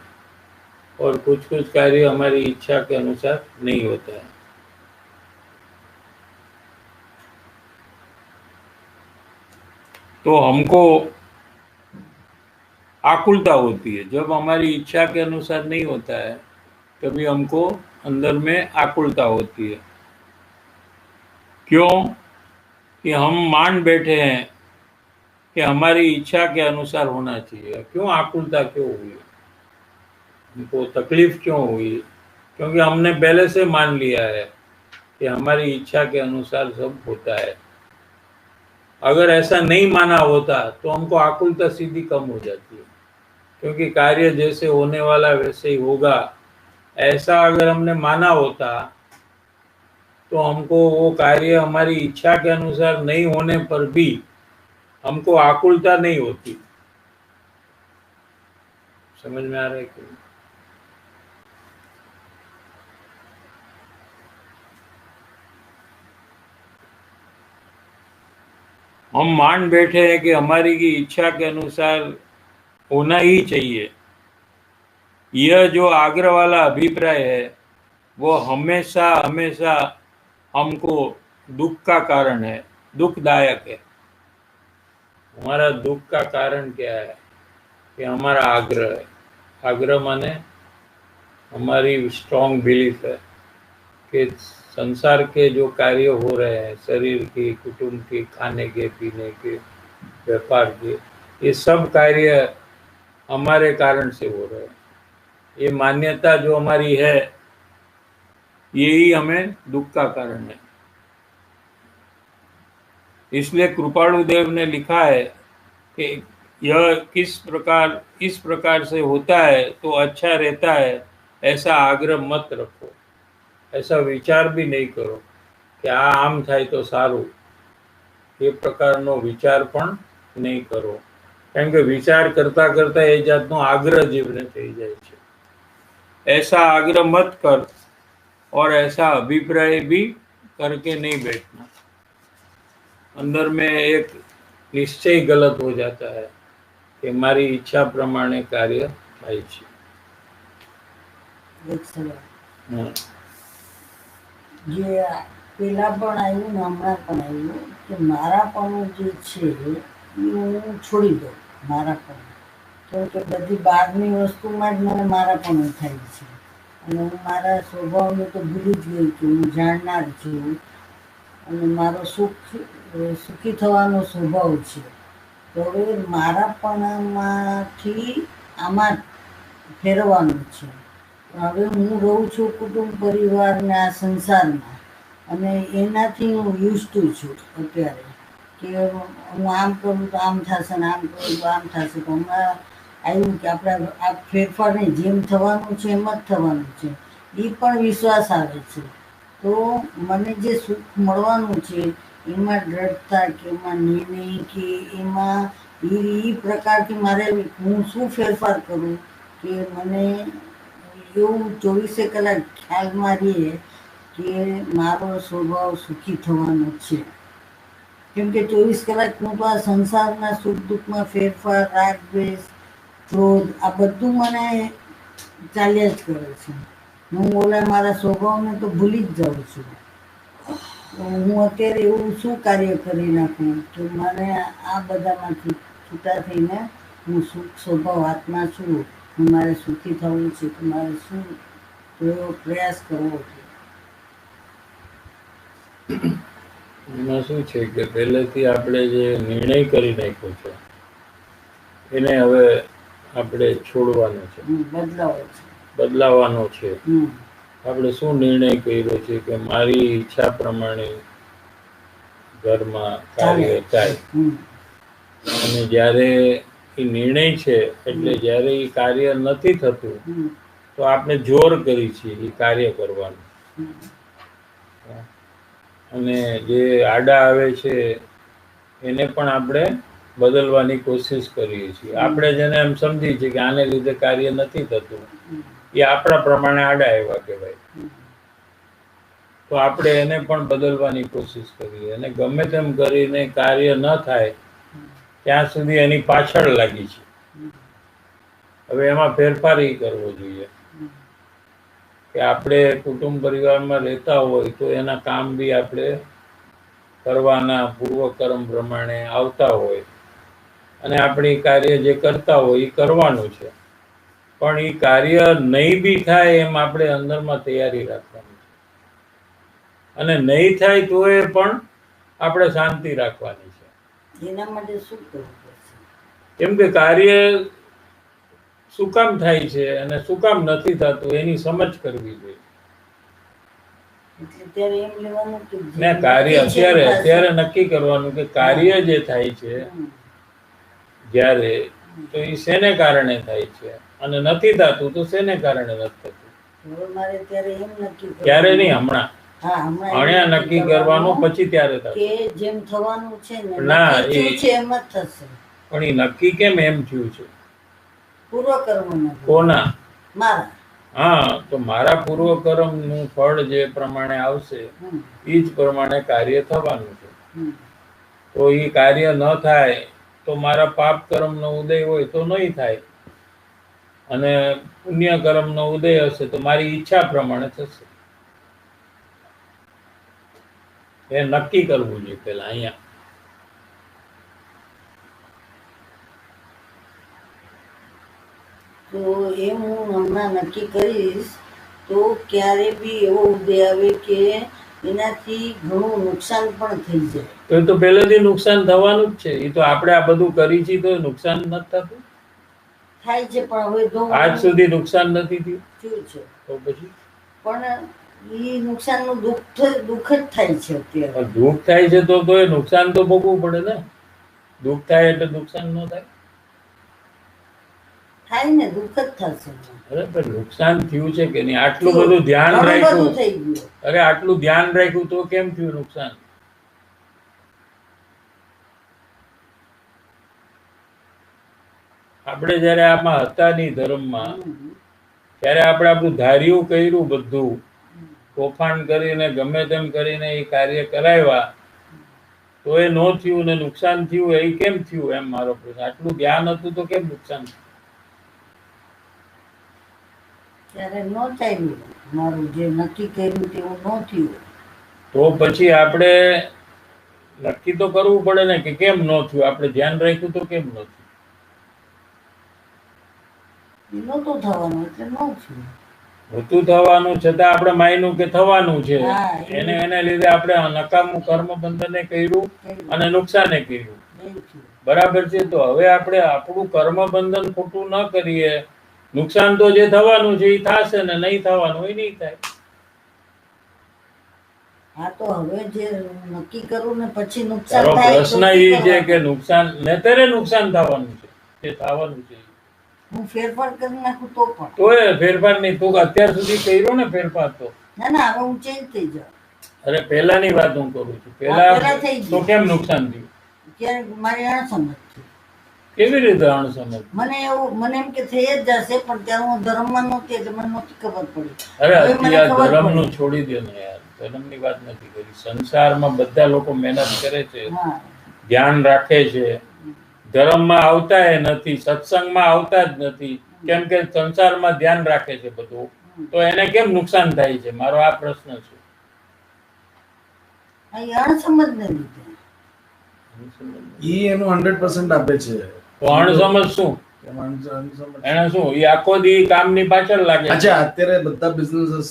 और कुछ कुछ कार्य हमारी इच्छा के अनुसार नहीं होता है। तो हमको आकुलता होती है जब हमारी इच्छा के अनुसार नहीं होता है, तभी हमको अंदर में आकुलता होती है। क्यों? कि हम मान बैठे हैं कि हमारी इच्छा के अनुसार होना चाहिए। क्यों आकुलता क्यों हुई, हमको तकलीफ क्यों हुई? क्योंकि हमने पहले से मान लिया है कि हमारी इच्छा के अनुसार सब होता है। अगर ऐसा नहीं माना होता तो हमको आकुलता सीधी कम हो जाती है, क्योंकि कार्य जैसे होने वाला वैसे ही होगा, ऐसा अगर हमने माना होता तो हमको वो कार्य हमारी इच्छा के अनुसार नहीं होने पर भी हमको आकुलता नहीं होती। समझ में आ रहा है कि हम मान बैठे हैं कि हमारी की इच्छा के अनुसार होना ही चाहिए। यह जो आग्रह वाला अभिप्राय है वो हमेशा हमेशा हमको दुख का कारण है, दुखदायक है। हमारा दुख का कारण क्या है? कि हमारा आग्रह है। आग्रह माने हमारी स्ट्रॉन्ग बिलीफ है कि संसार के जो कार्य हो रहे हैं, शरीर के, कुटुंब के, खाने के, पीने के, व्यापार के, ये सब कार्य हमारे कारण से हो रहे हैं। ये मान्यता जो हमारी है, यही हमें दुख का कारण है। इसलिए कृपाणु देव ने लिखा है कि यह इस प्रकार से होता है तो अच्छा रहता है, ऐसा आग्रह मत रखो। ऐसा विचार भी नहीं करो कि आम थाय तो सारू, ये प्रकारનો વિચાર પણ નહીં કરો, કારણ કે વિચાર કરતા કરતા એ જાતનો આગ્રહ જીવને થઈ જાય છે। ऐसा आग्रह मत कर और ऐसा अभिप्राय भी करके नहीं बैठना। अंदर में एक निश्चय गलत हो जाता है कि मारी इच्छा प्रमाणे कार्य થાય છે। हाँ। જે પેલા પણ આવ્યું ને હમણાં પણ આવ્યું કે મારાપણું જે છે એ હું છોડી દઉં। મારાપણું કેમ કે બધી બહારની વસ્તુમાં જ મને મારાપણું થાય છે અને હું મારા સ્વભાવને તો ભૂલી જ ગઈ છું। હું જાણનાર છું અને મારો સુખી થવાનો સ્વભાવ છે। તો હવે મારાપણામાંથી આમાં ફેરવાનું છે। હવે હું રહું છું કુટુંબ પરિવારના સંસારમાં અને એનાથી હું યુઝ ટુ છું અત્યારે કે હું આમ કરું તો આમ થશે ને આમ કરું તો આમ થશે। તો હમણાં આવ્યું કે આપણે આ ફેરફાર નહીં, જેમ થવાનું છે એમ જ થવાનું છે, એ પણ વિશ્વાસ આવે છે। તો મને જે સુખ મળવાનું છે એમાં દ્રઢતા કે એમાં નિર્ણય કે એમાં એ પ્રકારથી મારે હું શું ફેરફાર કરું કે મને એવું 24 કલાક ખ્યાલમાં રહીએ કે મારો સ્વભાવ સુખી થવાનો છે। કેમ કે 24 કલાક હું તો આ સંસારના સુખ દુઃખમાં ફેરફાર, રાગ દ્વેષ, ક્રોધ, આ બધું મને ચાલ્યા જ કરે છે। હું ઓલા મારા સ્વભાવને તો ભૂલી જ જાઉં છું। હું અત્યારે એવું શું કાર્ય કરી નાખું કે મને આ બધામાંથી છૂટા થઈને હું સુખ સ્વભાવ આત્મા છું, મારે સુખી થવું છે તો મારે શું પ્રયાસ કરવો છે। એમાં શું છે કે પહેલેથી આપણે જે નિર્ણય કરી નાખ્યો છે એને હવે આપણે છોડવાનો છે, બદલાવાનો છે। આપણે શું નિર્ણય કર્યો છે કે મારી ઈચ્છા પ્રમાણે ઘરમાં કાર્ય થાય, અને જ્યારે એ નિર્ણય છે એટલે જ્યારે એ કાર્ય નથી થતું તો આપણે જોર કરી છીએ એ કાર્ય કરવાનું। અને જે આડા આવે છે એને પણ આપણે બદલવાની કોશિશ કરીએ છીએ. આપણે જેને એમ સમજીએ છીએ કે આને લીધે કાર્ય નથી થતું, એ આપણા પ્રમાણે આડા આવ્યા કહેવાય. તો આપણે એને પણ બદલવાની કોશિશ કરીએ, અને ગમે તેમ કરીને કાર્ય ન થાય ત્યાં સુધી એની પાછળ લાગી છે. હવે એમાં ફેરફાર એ કરવો જોઈએ કે આપણે કુટુંબ પરિવારમાં રહેતા હોય તો એના કામ બી આપણે કરવાના પૂર્વકર્મ પ્રમાણે આવતા હોય, અને આપણી કાર્ય જે કરતા હોય એ કરવાનું છે. પણ એ કાર્ય નહીં બી થાય એમ આપણે અંદરમાં તૈયારી રાખવાની છે, અને નહીં થાય તો એ પણ આપણે શાંતિ રાખવાની છે. એના માટે શું કરવું પડશે? કેમ કે કાર્ય શું કામ થાય છે અને શું કામ નથી થતું એની સમજ કરવી જોઈએ. એટલે ત્યારે એમ લેવાનું કે ને કાર્ય અત્યારે નક્કી કરવાનું કે કાર્ય જે થાય છે જ્યારે, તો એ શેને કારણે થાય છે, અને નથી થતું તો શેને કારણે નથી થતું. હવે મારે ત્યારે એમ નક્કી ત્યારે નહીં, હમણાં હા હમણાં હમણાં નક્કી કરવાનું, પછી ત્યારે થતું. કે જેમ થવાનું છે ને ના, નક્કી થયું છે એમ જ થશે. પણ એ નક્કી કેમ એમ થયું છે? પૂર્વકર્મ કોના? મારા. હા, તો મારા પૂર્વકર્મનું ફળ જે પ્રમાણે આવશે એ જ પ્રમાણે કાર્ય થવાનું છે. તો એ કાર્ય ન થાય તો મારા પાપ કર્મનો ઉદય હોય તો નહીં થાય, અને પુણ્ય કર્મનો ઉદય હશે તો મારી ઈચ્છા પ્રમાણે થશે. એ નક્કી કરવું જોઈએ પેલા અહીંયા. તો એમ હું હમણાં નક્કી કરીશ તો ક્યારે બી એવો ઉદય આવે કે એનાથી ઘણું નુકસાન પણ થઈ જાય. તો એ તો પહેલેથી નુકસાન થવાનું જ છે. એ તો આપણે આ બધું કરી છીએ તો નુકસાન નથી થતું. થાય છે પણ હવે જો આજ સુધી નુકસાન નથી થયું થયું છે તો પછી પણ એ નુકસાનનું દુઃખ જ થાય છે અત્યારે. દુઃખ થાય છે તો એ નુકસાન તો ભોગવવું પડે ને. દુઃખ થાય એટલે નુકસાન ન થાય? થાય ને, દુઃખ જ થશે. અરે પણ નુકસાન થયું છે કે નહીં? આટલું બધું ધ્યાન ઘણું બધું રાખ્યું. થઈ ગયું. અરે આટલું ધ્યાન રાખ્યું તો કેમ થયું નુકસાન? આપણે જયારે આમાં હતા નહીં ધર્મમાં, ત્યારે આપણે આપણું ધાર્યું કર્યું બધું, તોફાન કરીને ગમે તેમ કરીને એ કાર્ય કરાવ્યા તો એ ન થયું ને નુકસાન થયું. એ કેમ થયું એમ મારો પ્રશ્ન. આટલું ધ્યાન હતું તો કેમ નુકસાન થયું? ત્યારે ન ચાલ્યું, મારું જે નક્કી કર્યું તેવું ન થયું. તો પછી આપણે નક્કી તો કરવું પડે ને કે કેમ ન થયું. આપણે ધ્યાન રાખ્યું તો કેમ ન થયું? એ નહોતું થવાનું એટલે ન થયું. હોતું થવાનું છતાં આપણે માન્યું કે થવાનું છે. હા, એને લીધે આપણે નકામું કર્મ બંધને કર્યું અને નુકસાને કર્યું. નહીં થયું. બરાબર છે. તો હવે આપણે આપણું કર્મ બંધન ખોટું ન કરીએ. નુકસાન તો જે થવાનું છે એ થશે ને નહીં થવાનું એ નહીં થાય. હા તો હવે જે નક્કી કરું ને પછી નુકસાન તારો થાય તો પ્રશ્ન શું એ છે કરવાનું? કે નુકસાન ને ત્યારે નુકસાન થવાનું છે, તે થવાનું છે. હું ફેરફાર કરી નાખું તો પણ તો એ ફેરફાર નહીં. તું અત્યાર સુધી કર્યો ને ફેરફાર તો. ના ના હવે હું ચેન્જ થઈ જાઉં. અરે પહેલાની વાત હું કરું છું. પહેલા પહેલા થઈ ગયું. તો કેમ નુકસાન થયું? ત્યારે મારી અણસમજ થઈ. કેવી રીતે અણસમજ? મને એમ કે થઈ જ જશે પણ ત્યારે હું ધર્મમાં નહોતી એટલે મને નહોતી ખબર પડી. અરે હવે મને અત્યારે ખબર ધર્મનું પડી. છોડી દે ને યાર. ધર્મની વાત નથી કરી. સંસારમાં બધા લોકો મહેનત કરે છે, હા ધ્યાન રાખે છે, ધર્મમાં આવતા એ નથી, સત્સંગમાં આવતા જ નથી. કેમ કે સંસારમાં ધ્યાન રાખે છે બધું, તો એને કેમ નુકસાન થાય છે? મારો આ પ્રશ્ન છે. એ અણસમજ ને લીધે. ઈ એનું 100% આપે છે. તો અણસમજ શું? એને શું? એ આખો દી કામની પાછળ લાગે છે. અચ્છા, અત્યારે બધા બિઝનેસીસ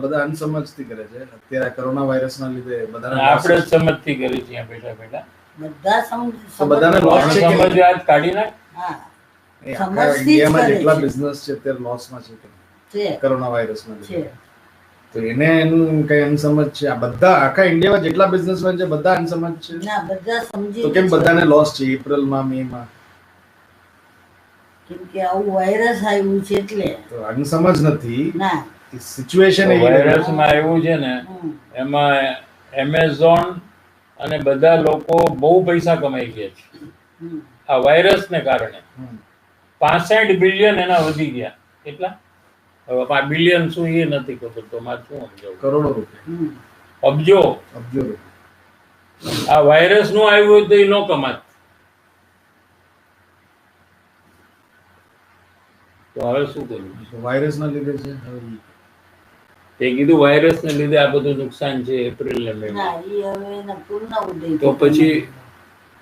બધા અનસમજથી કરે છે. અત્યારે કોરોના વાયરસના લીધે બધાને આપણે જ સમજથી કરી છીએ બેઠા બેઠા. બધા તો બધાને loss છે કે અણસમજ વાત કાઢી નાખ. હા આખા સમજથી જ ઇન્ડિયામાં કરે જેટલા છે. બિઝનેસ છે અત્યારે લોસમાં છે છે કોરોના વાયરસના છે લીધે. તો એને એનું કઈ અનસમજ છે. આ બધા આખા ઇન્ડિયામાં જેટલા બિઝનેસમેન છે બધા અનસમજ છે. ના બધા સમજી તો કેમ જ છે. બધાને લોસ છે એપ્રિલમાં મેમાં? કેમ કે આવું વાયરસ આવ્યું છે એટલે તો અનસમજ નથી, ના સિચ્યુએશન એવી વાયરસમાં એવું છે ને, હમ. એમાં એમેઝોન અને બધા લોકો બહુ પૈસા કમાઈ ગયા છે હમ. આ વાયરસને કારણે. હમ. 65 બિલિયન એના વધી ગયા. કેટલા? હવે આ બિલિયન શું એ નથી ખબર, તો મારે શું સમજાવું? કરોડો રૂપિયા, હમ. અબજો. અબજો રૂપિયા. આ વાયરસ નું આવ્યું હોય તો એ ન કમાત. તો હવે શું કરવું? વાયરસના લીધે છે. હવે તે કીધું વાયરસ ને લીધે આ બધું નુકસાન છે એપ્રિલ ને મે. ના, ઈ હવે એના પૂર્ણ ઉદય તો પછી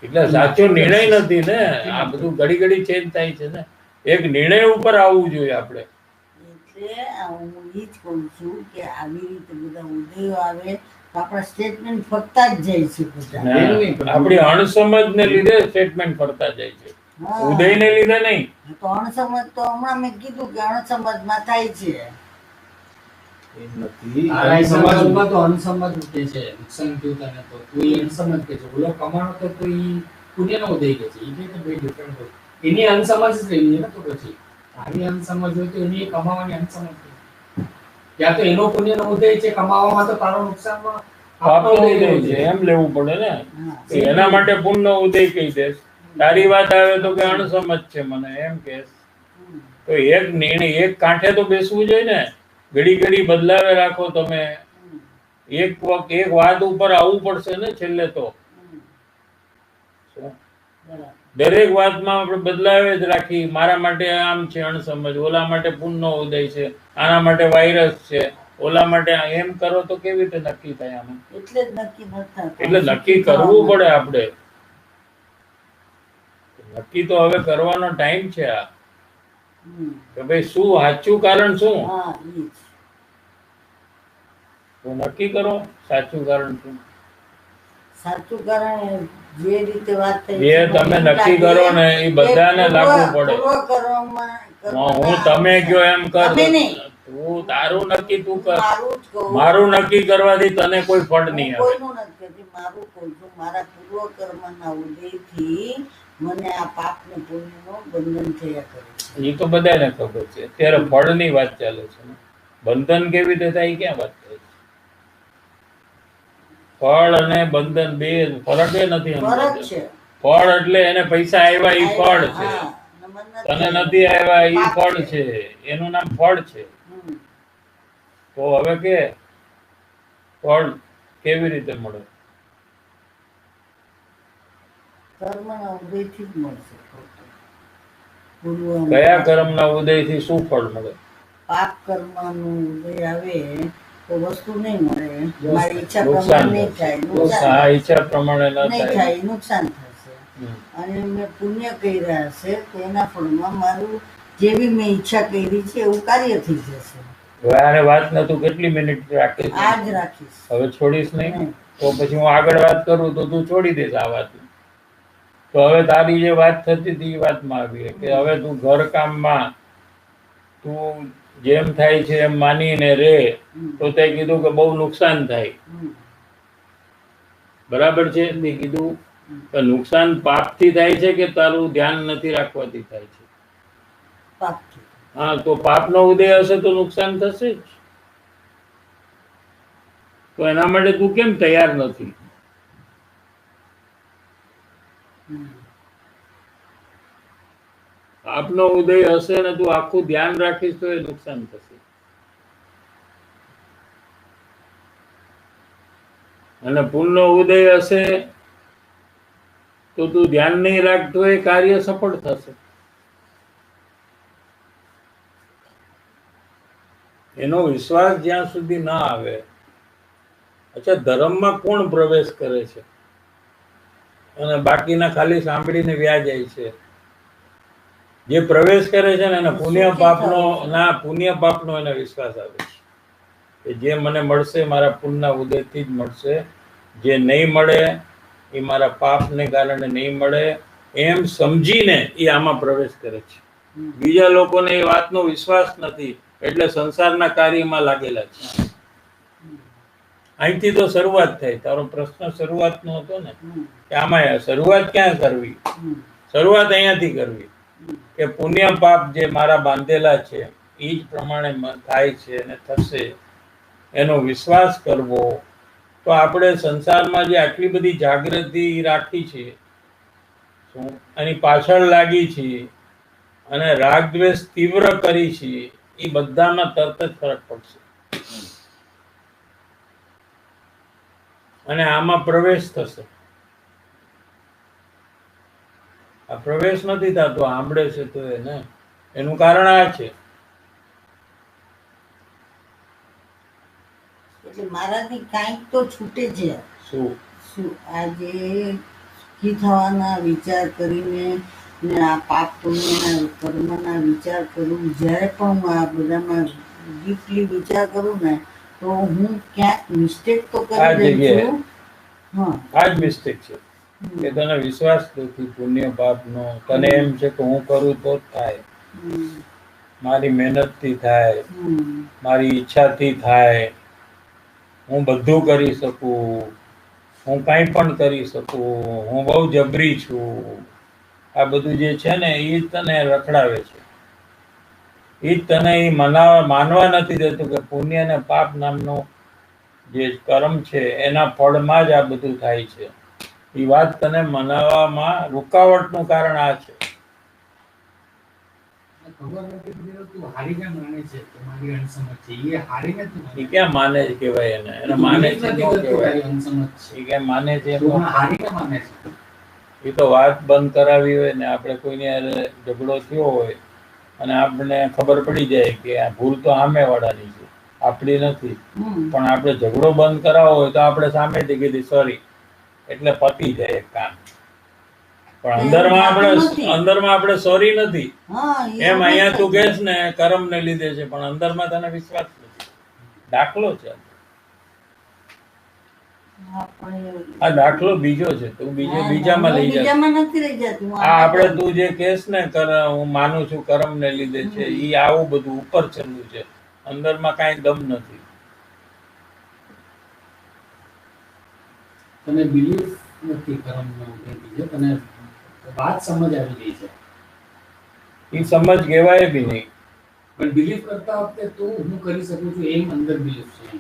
એટલે સાચો નિર્ણય નથી ને આ બધું, ઘડી ઘડી ચેન્જ થાય છે ને. એક નિર્ણય ઉપર આવવું જોઈએ આપણે. એટલે હું ઈ જ કહું છું કે આવી રીતે બધા ઉદયો આવે તો આપણા સ્ટેટમેન્ટ ફરતા જ જાય છે બધા. આપણી અણસમજ ને લીધે સ્ટેટમેન્ટ ફરતા જાય છે, હા. ઉદય ને લીધે નહીં. તો અણસમજ તો હમણાં મેં કીધું કે અણસમજમાં થાય છે. એમ નથી. આ સમાજમાં તો અણસમજ કે છે, નુકસાન થયું તને તો તું એ અણસમજ કે છે, ઓલો કમાણો તો તું ઈ પુણ્યનો ઉદય કે છે, ઈ બે ડિફરન્ટ હોય. એની અણસમજ જ રહી ને તો પછી તારી અણસમજ હોય તો એની કમાવાની અણસમજ થઈ. ત્યાં તો એનો પુણ્યનો ઉદય છે, કમાવામાં તો તારો નુકસાનમાં પાપનો ઉદય છે એમ લેવું પડે ને. હા. તો એના માટે પુણ્યનો ઉદય કહી દેશ. તારી વાત આવે તો કે અણસમજ છે મને એમ કે. હમ. તો એક નિર્ણય એક કાંઠે તો બેસવું જોઈએ ને. ઘડી ઘડી બદલાવે રાખો તમે. હમ. એક વાત ઉપર આવવું પડશે ને છેલ્લે તો. હમ. બરાબર. દરેક વાતમાં આપણે બદલાવે જ રાખી. મારા માટે આમ છે અણસમજ, ઓલા માટે પુણ્યનો ઉદય છે, આના માટે વાયરસ છે, ઓલા માટે એમ કરો તો કેવી રીતે નક્કી થાય આમાં? એટલે જ નક્કી નથી થતું. એટલે નક્કી કરવું પડે આપણે. નક્કી તો હવે કરવાનો ટાઈમ છે આ, હમ. કે ભાઈ શું સાચું કારણ શું, હા, ઈ જ. તો નક્કી કરો સાચું કારણ શું. સાચું કારણ જે રીતે વાત થઈ જે છે, તમે મને નક્કી લાગે કરો ને એ બધાને કે લાગુ પડે. પૂર્વ કરવામાં- હું તમે કયો એમ કર, તમે નહીં. તું તારું નક્કી તું કર. મારું જ કહું. મારું નક્કી કરવાથી તને કોઈ ફળ નહીં હું આવે. કોઈનું નથી કહેતી, મારું કહું છું. મારા પૂર્વ કર્મના ઉદયથી મને આ પાપ ને પુણ્યનો બંધન થયા કરે છે. એ તો બધાને ખબર છે. અત્યારે ફળની વાત ચાલે છે ને. બંધન કેવી રીતે થાય એ ક્યાં વાત થાય છે? ફળ અને બંધન બે ફરક એ નથી ફરક સમજાતો. છે. ફળ એટલે એને પૈસા આવ્યા એ ફળ છે, હા, મને તને નથી આવ્યા એ પાપ ફળ છે, એનું નામ ફળ છે. હમ. તો હવે કે ફળ કેવી રીતે મળે? કર્મના ઉદયથી જ મળશે ફક્ત. પૂર્વ કયા કર્મના ઉદયથી શું ફળ મળે? પાપ કર્મનું ઉદય આવે તો વસ્તુ નહીં મળે. મારી ઈચ્છા નુકસાન પ્રમાણે નહીં થાય. હા, નુકસાન ઈચ્છા પ્રમાણે ન નહીં થાય. થાય, નુકસાન થશે. હમ. અને મેં પુણ્ય કર્યા હશે તો એના ફળમાં મારું જેવી મેં ઈચ્છા કરી છે એવું કાર્ય થઈ જશે. હવે આને વાત ન તું કેટલી મિનિટ રાખીશ? આ જ રાખીશ. હવે છોડીશ નહીં. નહીં. તો પછી હું આગળ વાત કરું તો તું છોડી દઈશ આ વાત. તો હવે તારી જે વાત થતી હતી એ વાતમાં આવીએ કે હવે તું ઘરકામમાં તું જેમ થાય છે એમ માનીને રે, હમ. તો તે કીધું કે બહુ નુકસાન થાય. હમ. બરાબર છે? તે કીધું કે નુકસાન પાપથી થાય છે કે તારું ધ્યાન નથી રાખવાથી થાય છે? પાપથી. હા, તો પાપનો ઉદય હશે તો નુકસાન થશે જ. તો એના માટે તું કેમ તૈયાર નથી? હમ. પાપનો ઉદય હશે ને તું આખું ધ્યાન રાખીશ તો એ નુકસાન થશે. અને પુણ્યનો ઉદય હશે તો તું ધ્યાન નહીં રાખતો એ કાર્ય સફળ થશે. એનો વિશ્વાસ જ્યાં સુધી ના આવે. અચ્છા, ધર્મમાં કોણ પ્રવેશ કરે છે અને બાકીના ખાલી સાંભળીને વ્યા જાય છે? જે પ્રવેશ કરે છે ને એને પુણ્ય પાપનો એને વિશ્વાસ આવે છે કે જે મને મળશે મારા પુણ્યના ઉદયથી જ મળશે, જે નહીં મળે એ મારા પાપને કારણે નહીં મળે, એમ સમજીને એ આમાં પ્રવેશ કરે છે. બીજા લોકોને એ વાતનો વિશ્વાસ નથી એટલે સંસારના કાર્યમાં લાગેલા છે. અહીંથી તો શરૂઆત થાય. તારો પ્રશ્ન શરૂઆતનો હતો ને કે આમાં શરૂઆત ક્યાં કરવી? શરૂઆત અહીંયાથી કરવી કે પુણ્ય પાપ જે મારા બાંધેલા છે એ જ પ્રમાણે થાય છે અને થશે એનો વિશ્વાસ કરવો. તો આપણે સંસારમાં જે આટલી બધી જાગૃતિ રાખી છે, એની પાછળ લાગી છે અને રાગ દ્વેષ તીવ્ર કરી છે, એ બધામાં તરત જ ફરક પડશે અને આમાં પ્રવેશ થશે. આ પ્રવેશ નથી થતો, સાંભળે છે તો એને એનું કારણ આ છે. એટલે મારાથી કાંઈક તો છૂટે છે. શું શું આજે સુખી થવાના વિચાર કરીને ને આ પાપ પુણ્યના કર્મના વિચાર કરું, જ્યારે પણ હું આ બધામાં ડીપલી વિચાર કરું ને તો હું ક્યાંક મિસ્ટેક તો આ કરી રહી જગ્યાએ. છું. હા આ જ મિસ્ટેક છે કે તને વિશ્વાસ નથી પુણ્ય પાપનો. તને એમ છે કે હું કરું તો જ થાય, હમ, મારી મહેનતથી થાય, હમ, મારી ઈચ્છાથી થાય, હું બધું કરી શકું, હું કાંઈ પણ કરી શકું, હું બહુ જબરી છું. આ બધું જે છે ને એ જ તને રખડાવે છે, એ જ તને એ માનવા નથી દેતું કે પુણ્ય અને પાપ નામનો જે કર્મ છે એના ફળમાં જ આ બધું થાય છે. એ વાત તને મનાવવામાં રૂકાવટનું કારણ આ છે. ખબર નથી પડતી તું હારીને માને છે કે મારી અણસમજ છે. એ હારી નથી એ માનતી. ક્યાં માને છે કહેવાય એને? એને માને છે નથી ન કરતું કહેવાય. તારી અણસમજ છે. એ ક્યાં માને છે એમ તું ન મને હારીને માને છે. એ તો વાત બંધ કરાવી હોય ને, આપણે કોઈની હારે ઝઘડો થયો હોય અને આપણને ખબર પડી જાય કે આ ભૂલ તો સામેવાળાની છે, આપણી નથી, હમ. પણ આપણે ઝઘડો બંધ કરાવવો હોય તો આપણે સામેથી કીધી સોરી એટલે પતી જાય એક કામ. પણ અંદરમાં આપણે સોરી નથી. હા, એ એમ અહીંયા તું વાત કહેશ ને કર્મને લીધે છે, પણ અંદરમાં તને વિશ્વાસ નથી. દાખલો છે આ. આપણે- આ દાખલો બીજો છે, તું હા, બીજામાં હું લઈ જા. બીજામાં નથી લઈ જતી, હું આ આમાં આપણે જ- તું જે કેસ ને હું માનું છું કર્મને લીધે છે, ઈ આવું બધું ઉપર ચડ્યું છે, અંદરમાં કાંઈ દમ નથી. તને બિલીફ નથી કર્મનો ઉભેથી છે. તને વાત સમજ આવી ગઈ છે. ઈ સમજ કહેવાય બી નહીં. પણ બિલીફ કરતા વખતે તો હું કરી શકું છું એમ અંદર બિલીફ છે.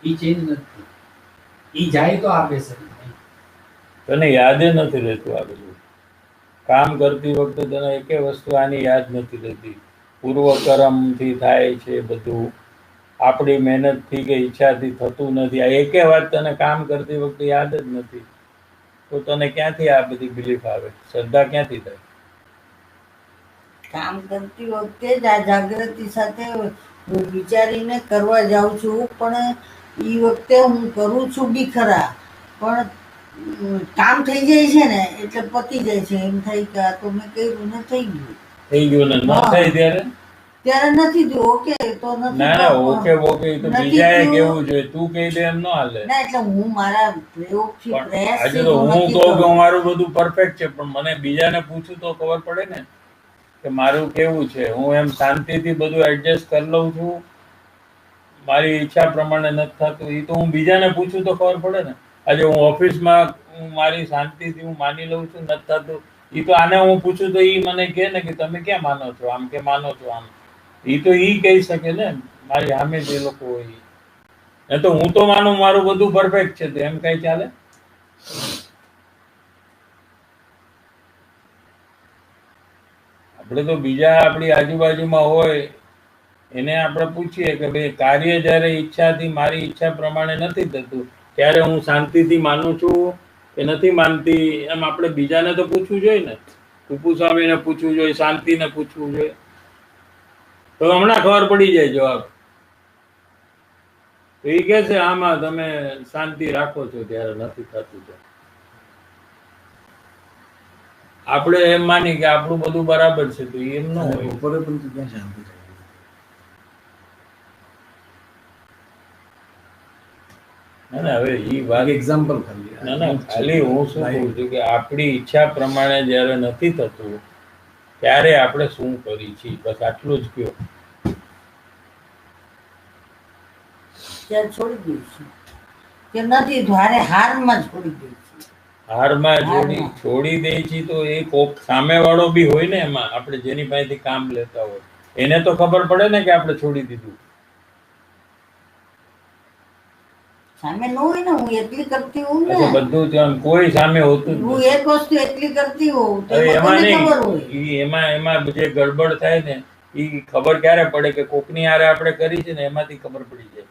એ ચેન્જ નથી. એ જાય તો આ બેસે. તને યાદ નથી રહેતું આ બધું. કામ કરતી વખતે તને એકે વસ્તુ આની યાદ નથી રહેતી. પૂર્વ કર્મથી થાય છે બધું, આપણી મહેનતથી કે ઈચ્છાથી થતું નથી. આ એકે વાત તને કામ કરતી વખતે યાદ જ નથી, તો તને ક્યાંથી આ બધી બિલીફ આવે? શ્રદ્ધા ક્યાંથી થાય? કામ કરતી વખતે જ આ જાગૃતિ સાથે વિચારીને કરવા જાઉં છું, પણ એ વખતે હું કરું છું બી ખરા, પણ કામ થઈ જાય છે ને એટલે પતી જાય છે. એમ થાય કે આ તો મેં કર્યું ને થઈ ગયું. થઈ ગયું ને ન થાય ત્યારે? ત્યારે નથી થયું. ઓકે તો નથી ના ના, થયું. ઓકે ઓકે એ તો નથી બીજાએ થયું. કેવું જોઈએ, તું કહી દે એમ ન હાલે. ના, એટલે હું મારા પ્રયોગથી પણ આજે પ્રયાસથી તો હું હું નક્કી કહું કે કરું. મારું બધું પરફેક્ટ છે, પણ મને બીજાને પૂછું તો ખબર પડે ને કે મારું કેવું છે. હું એમ શાંતિથી બધું એડજસ્ટ કરી લઉં છું, મારી ઈચ્છા પ્રમાણે નથી થતું, એ તો હું બીજાને પૂછું તો ખબર પડે ને. આજે હું ઓફિસમાં હું મારી શાંતિથી હું માની લઉં છું, નથી થતું, એ તો આને હું પૂછું તો એ મને કહે ને કે તમે ક્યાં માનો છો આમ, કે માનો છો આમ. એ તો એ કહી શકે ને, મારી સામે જે લોકો હોય ઈ. એ તો હું તો માનું મારું બધું પરફેક્ટ છે, તો એમ કઈ ચાલે? આપણે તો બીજા આપણી આજુબાજુમાં હોય એને આપણે પૂછીએ કે ભાઈ કાર્ય જ્યારે ઈચ્છાથી મારી ઈચ્છા પ્રમાણે નથી થતું ત્યારે હું શાંતિથી માનું છું કે નથી માનતી, એમ આપણે બીજાને તો પૂછવું જોઈએ ને. કુપુ સ્વામીને પૂછવું જોઈએ, શાંતિને પૂછવું જોઈએ, તો હમણાં ખબર પડી જાય જવાબ. તો એ કહે છે આમાં તમે શાંતિ રાખો છો ત્યારે નથી થતું. તો આપણે એમ માની કે આપણું બધું બરાબર છે, તો એમ ન હોય. બપોરે પણ તું ક્યાં શાંતિ થાય? ના ના, હવે ઈ વાત એક્ઝામ્પલ ખાલી. ના ના, ખાલી હું શું કહું છું કે આપણી ઈચ્છા પ્રમાણે જ્યારે નથી થતું ત્યારે આપણે શું કરી છીએ, બસ આટલું જ કયો. ત્યારે છોડી દઈશું કે નથી ધારે હારમાં છોડી દઈશું. હારમાં છોડી દે છે તો એ કોક સામેવાળો બી હોય ને, એમાં આપણે જેની પાસેથી કામ લેતા હોય એને તો ખબર પડે ને કે આપણે છોડી દીધું. સામે ન હોય ને, હું એટલી કરતી હોઉં ને, अच्छा બધું ત્યાં કોઈ સામે હોતું જ હું નથી. એક વસ્તુ એટલી કરતી હોઉં તો હવે એમાં એમાં કોને નહીં, ખબર હોય? એમાં જે ગડબડ થાય ને એ ખબર ક્યારે પડે કે કોકની હારે આપણે કરી છે ને એમાંથી ખબર પડી જાય.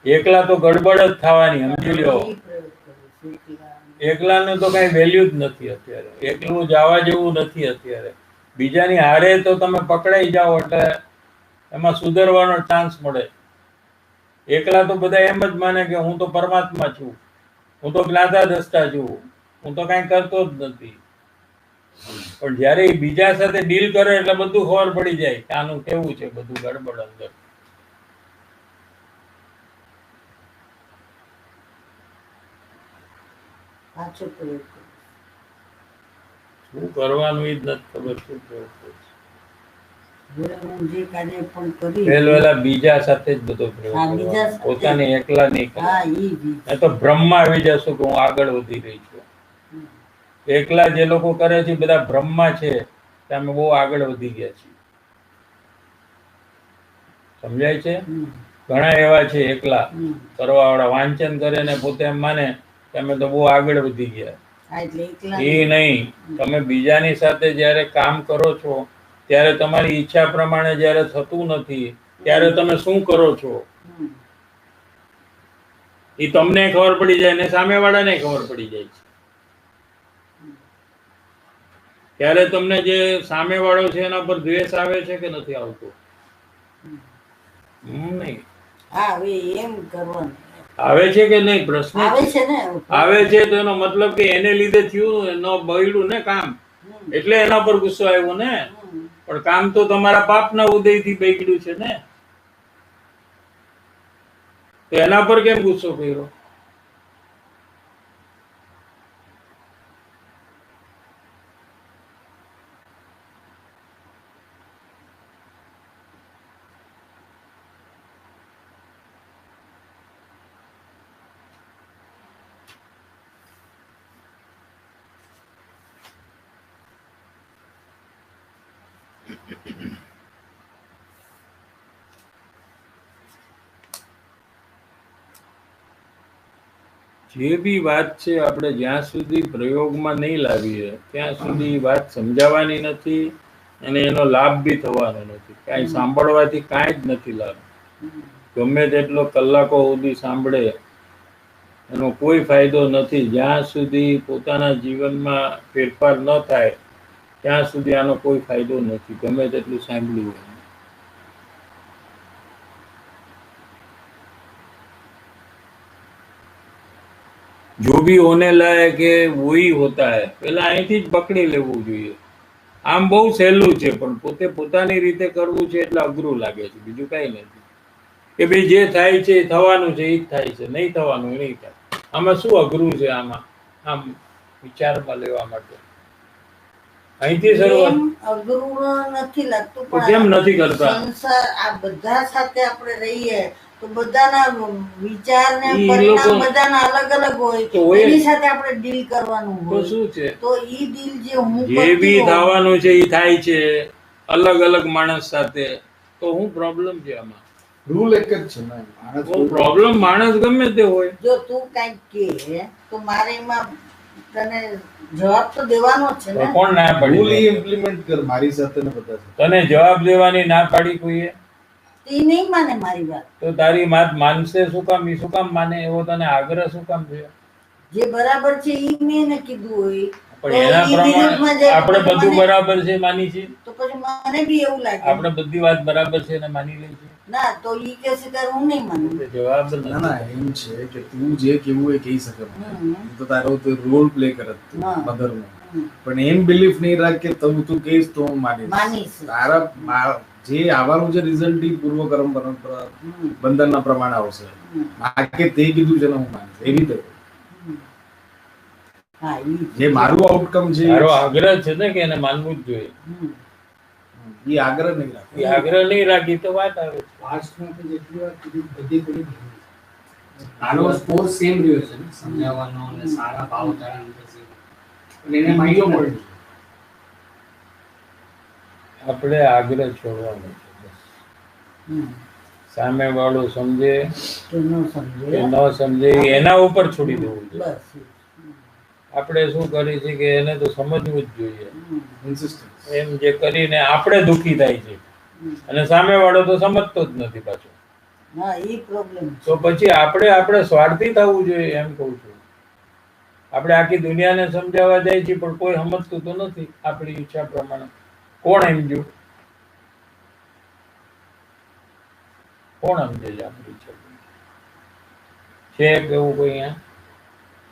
એકલા તો ગડબડ જ થવાની, સમજી લ્યો. ઈ પ્રયોગ કરું છું એકલા. એકલાનું તો કઈ વેલ્યુ જ નથી અત્યારે. એકલું જવા જેવું નથી અત્યારે. બીજાની હારે તો તમે પકડાઈ જાઓ એટલે એમાં સુધરવાનો ચાન્સ મળે. એકલા તો બધા એમ જ માને કે હું તો પરમાત્મા છું, હું તો જ્ઞાતા દ્રષ્ટા છું, હું તો કઈ કરતો જ નથી. પણ જયારે એ બીજા સાથે ડીલ કરે એટલે બધું ખબર પડી જાય કે આનું કેવું છે બધું ગડબડ અંદર. પાછો પ્રયોગ કરું. શું કરવાનું એ જ નથી ખબર. શું પ્રયોગ કરવું? હવે હું જે કાર્ય પણ કરી, પહેલા બીજા સાથે જ બધો પ્રયોગ હા, બીજા કરવાનો, સાથે. પોતાની એકલા નહીં હા કરવાનો. ઈ બી એ તો બ્રહ્મમાં આવી જશું કે હું આગળ વધી રહી છું. હમ. એકલા જે લોકો કરે છે બધા બ્રહ્મમાં છે કે અમે બહુ આગળ વધી ગયા છીએ. સમજાય છે? હમ. ઘણા એવા છે એકલા હમ. કરવા વાળા, વાંચન કરે ને પોતે એમ માને કે અમે તો બહુ આગળ વધી ગયા. હા, એટલે એકલા એ નહીં. તમે બીજાની સાથે જ્યારે કામ કરો છો ત્યારે તમારી ઈચ્છા પ્રમાણે જ્યારે થતું નથી ત્યારે તમે શું કરો છો હમ. એ તમને ખબર પડી જાય ને સામેવાળાને ખબર પડી જાય છે. ત્યારે તમને જે સામેવાળો છે એના પર દ્વેષ આવે છે કે નથી આવતો? નહીં હા, હવે એમ કરવાનું આવે છે કે નહીં? પ્રશ્ન આવે છે ને. આવે છે તો એનો મતલબ કે એને લીધે થયું, એનો બગડ્યું ને કામ, હમ. એટલે એના પર ગુસ્સો આવ્યો ને. હમ. પણ કામ તો તમારા પાપના ઉદયથી બગડ્યું છે ને, તો એના પર કેમ ગુસ્સો કર્યો? જે બી વાત છે આપણે જ્યાં સુધી પ્રયોગમાં નહીં લાવીએ ત્યાં સુધી ઈ વાત સમજાવવાની નથી અને એનો લાભ બી થવાનો નથી. કાંઈ સાંભળવાથી કાંઈ જ નથી લાભ. ગમે તેટલો કલાકો સુધી સાંભળે એનો કોઈ ફાયદો નથી. જ્યાં સુધી પોતાના જીવનમાં ફેરફાર ન થાય ત્યાં સુધી આનો કોઈ ફાયદો નથી, ગમે તેટલું સાંભળ્યું હોય. जो भी होने लायक है वही होता है. પેલા અહીંથી જ પકડી લેવું જોઈએ. આમ બહુ સહેલું છે પણ પોતે પોતાની રીતે કરવું છે એટલે અઘરું લાગે છે, બીજું કઈ નથી. કે ભાઈ જે થાય છે એ થવાનું છે, એ જ થાય છે, નહીં થવાનું એ નહીં થાય. આમાં શું અઘરું છે? આમાં આમ વિચારમાં લેવા માટે અહીંથી શરૂઆત. એમ અઘરું નથી લાગતું, તો કેમ નથી કરતા? સંસાર આ બધા સાથે આપણે રહીએ તો બધાના વિચાર ને ઈ પરિણામ લોકો- બધાના અલગ અલગ હોય, તો હોય. એની સાથે આપણે ડીલ કરવાનું તો હોય. શું છે? તો ઈ ડીલ જે હું જે કરતી બી હોઉં, થવાનું છે એ થાય છે અલગ અલગ માણસ સાથે. તો હું પ્રોબ્લેમ છે આમાં? રૂલ એક જ છે ને, માણસ કોઈ પ્રોબ્લેમ માણસ ગમે તે હોય. જો તું કઈક કે તો મારે એમાં તને જવાબ તો દેવાનો જ છે તો ને. કોણ ના રૂલ પાડી? ઇમ્પ્લિમેન્ટ કર મારી સાથે ને બધા સાથે. તને જવાબ દેવાની ના પાડી કોઈએ? એ નહીં માને મારી વાત. તો તારી માત માનશે શું કામ? ઈ શું કામ માને? એવો તને આગ્રહ શું કામ થયો? જે બરાબર છે ઈ મેં એને કીધું હોય તો પણ એના ઈ વિરુદ્ધમાં પ્રમાણે જાય આપણે તો બધું મને- બરાબર છે માની છીએ? તો પછી મને બી એવું લાગે આપણે બધી વાત બરાબર છે ને માની લઈએ છીએ? ના, તો ઈ કે છે ત્યારે હું નહીં માનું. તો જવાબ ના ના, નથી. એમ છે કે તું જે કેવું એ કહી શકે મને. હમ. એ તો તારો રોલ પ્લે કરે હા. મધરનો. હમ. પણ એમ બિલીફ નહીં રાખ કે તું કહીશ તો હું માનીશ. માનીશ. જે આવવાનું છે રિઝલ્ટ એ પૂર્વ કર્મ પરંપરા હમ. બંધનના પ્રમાણે આવશે. હમ. આ કે તે કીધું છે ને હું માનીશ એવી રીતે. હમ. હા, ઈ જે મારું આઉટકમ છે તારો આગ્રહ છે ને કે એને માનવું જ જોઈએ. હમ. એ આગ્રહ નહીં રાખે. એ આગ્રહ નહીં રાખી તો વાત આવે છે. પાસ્ટમાં જેટલી વાર કીધી બધી થોડી ભૂલી. આનો સ્કોર સેમ રહ્યો છે ને, સમજાવવાનો અને સારા ભાવ ધારણ પછી અને એને માહિતી મળી. આપણે આગ્રહ છોડવાનો છે બસ. હમ. સામે વાળો સમજે કે ન કે સમજે ન સમજે એ એના ઉપર છોડી દેવું જોઈએ. બસ આપણે શું કરીએ છીએ કે એને તો સમજવું જ જોઈએ. ઇન્સિસ્ટન્સ. એમ જે કરીને આપણે દુઃખી થાય છે અને સામે વાળો તો સમજતો જ નથી પાછો. હા એ પ્રોબ્લેમ તો પછી આપણે સ્વાર્થી થવું જોઈએ એમ કહું છું. આપણે આખી દુનિયાને સમજાવવા જાય છે પણ કોઈ સમજતું તો નથી આપણી ઈચ્છા પ્રમાણે. કોણ સમજ્યું? કોણ સમજે છે આપણી ઈચ્છા? છે કેવું કોઈ અહીંયા?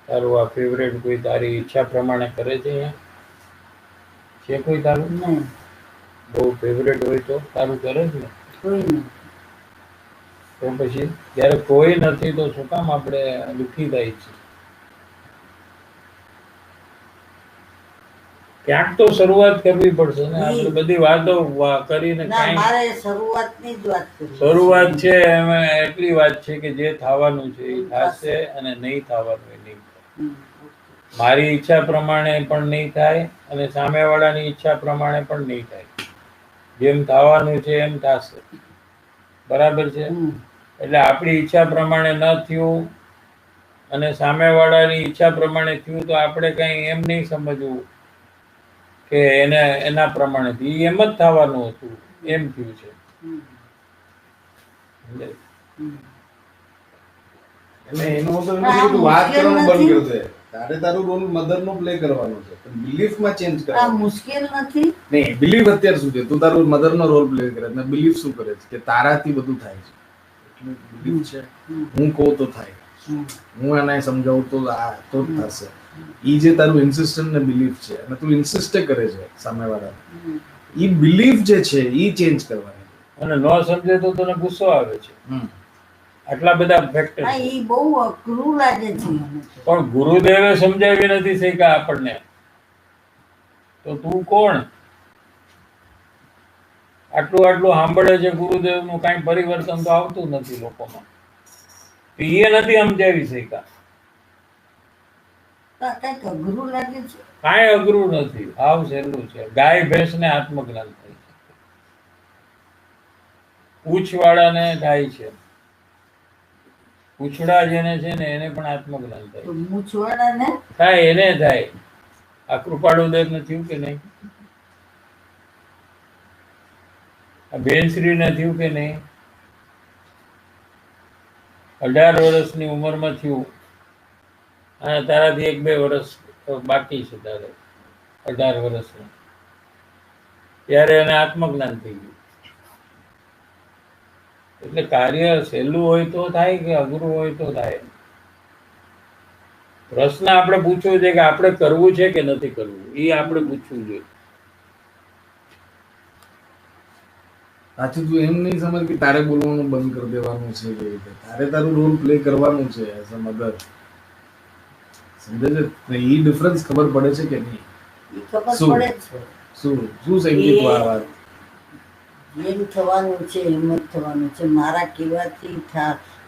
તારું આ ફેવરેટ કોઈ તારી ઈચ્છા પ્રમાણે કરે છે અહીંયા? છે કોઈ તારું? નહીં, બહુ ફેવરેટ હોય તો તારું કરે જ ને. કોઈ નહીં. તો પછી જ્યારે કોઈ નથી તો શું કામ આપણે દુઃખી થાય છે? ક્યાંક તો શરૂઆત કરવી પડશે ને. આપણે બધી વાતો કરીને ના કાંઈ મારે શરૂઆતની જ વાત કરી. શરૂઆત છે એમાં એટલી વાત છે કે જે થવાનું છે એ થશે અને નહીં થવાનું એ નહીં થાય. મારી ઈચ્છા પ્રમાણે પણ નહીં થાય અને સામેવાળાની ઈચ્છા પ્રમાણે પણ નહીં થાય. જેમ થવાનું છે એમ થશે. બરાબર છે? એટલે આપણી ઈચ્છા પ્રમાણે ન થયું અને સામેવાળાની ઈચ્છા પ્રમાણે થયું તો આપણે કંઈ એમ નહીં સમજવું કે એના પ્રમાણેથી એમ જ થવાનું હતું એમ થયું છે. એટલે એનો મતલબ એમ નથી કે તું વાત કરવાનું બંધ કરી દે. તારે તારું રોલ મધરનો પ્લે કરવાનો છે પણ બિલીફમાં ચેન્જ આ કરવાનો. મુશ્કેલ નથી. નહીં, બિલીફ અત્યાર શું છે? તું તારું મધરનો રોલ પ્લે કરે ને બિલીફ શું કરે છે કે તારાથી બધું થાય છે. એટલે બિલીફ છે હું કહું તો થાય, હું એને સમજાવું તો આ તો જ થશે. ઈ જે તારું ઇન્સિસ્ટન્ટ ને બિલીફ છે અને તું ઇન્સિસ્ટ કરે છે સામેવાળા, ઈ બિલીફ જે છે ઈ ચેન્જ કરવાની. અને ન સમજે તો તને ગુસ્સો આવે છે. આટલા બધા ફેક્ટર. હા એ બહુ અઘરું લાગે છે મને તો. પણ ગુરુદેવે સમજાવી નથી શક્યા આપણને. તો તું કોણ? આટલું સાંભળે છે ગુરુદેવનું, કાંઈ પરિવર્તન તો આવતું નથી લોકોમાં. એ નથી સમજાવી શક્યા. કંઈક અઘરું લાગે છે. કાંઈ અઘરું નથી, હાવ સહેલું છે. ગાય ભેંસને આત્મજ્ઞાન થાય છે, પૂંછવાળાને થાય છે, પૂંછડા જેને છે ને એને પણ આત્મજ્ઞાન થાય તો મૂછવાડાને થાય એને થાય. આ કૃપાળુદેવને થયું કે નહીં? આ બેનશ્રીને થયું કે નહીં? 18 વર્ષની ઉંમરમાં થયું અને તારાથી 1-2 વર્ષ બાકી છે તારે 18 વર્ષનું, ત્યારે એને આત્મજ્ઞાન થઈ ગયું. એટલે કાર્ય સહેલું હોય તો થાય કે અઘરું હોય તો થાય. પ્રશ્ન આપણે પૂછવો છે કે આપણે કરવું છે કે નથી કરવું, એ આપણે પૂછવું જોઈએ. પાછું તું એમ નહીં સમજ કે તારે બોલવાનું બંધ કરી દેવાનું છે કે તારે તારું રોલ પ્લે કરવાનું છે એઝ અ મધર. સમજે છે? ઈ ડિફરન્સ ખબર પડે છે કે નહીં? એ ખબર શું? પડે છે. શું સંગીત આ વાત? જેમ થવાનું છે એમ જ થવાનું છે. મારા કહેવાથી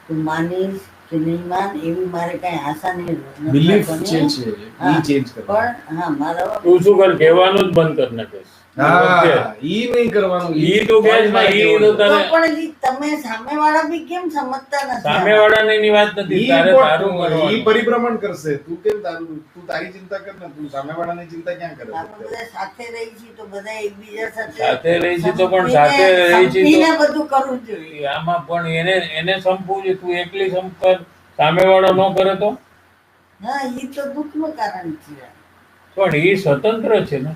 તું માનીશ કે નહીં માન એવી મારે કઈ આશા નહીં. બિલીફ છે ઈ ચેન્જ કર. પણ હા મારા તું શું કર, કહેવાનું જ બંધ કરી નાખીશ. હા, ઈ નહીં કરવાનું. ઈ તો કે જ ના, ઈ તો તારે પણ તમે સામેવાળા બી કેમ સમજતા નથી? સામેવાળાને એની વાત નથી, તારે તારું ઈ કરવાનું. પરિભ્રમણ કરશે. તું કેમ તારું, તું તારી ચિંતા કર ને, તું સામેવાળાની ચિંતા ક્યાં કરે? આપણે બધા સાથે રહી છીએ તો બધા એકબીજા સાથે રહી છીએ તો પણ સાથે રહી છીએ સંપીને તો બધું કરવું જોઈએ. આમાં પણ એને સંપવું છે. તું એકલી સંપર, સામેવાળો ન કરે તો હા એ તો દુઃખનું કારણ છે. પણ એ સ્વતંત્ર છે ને.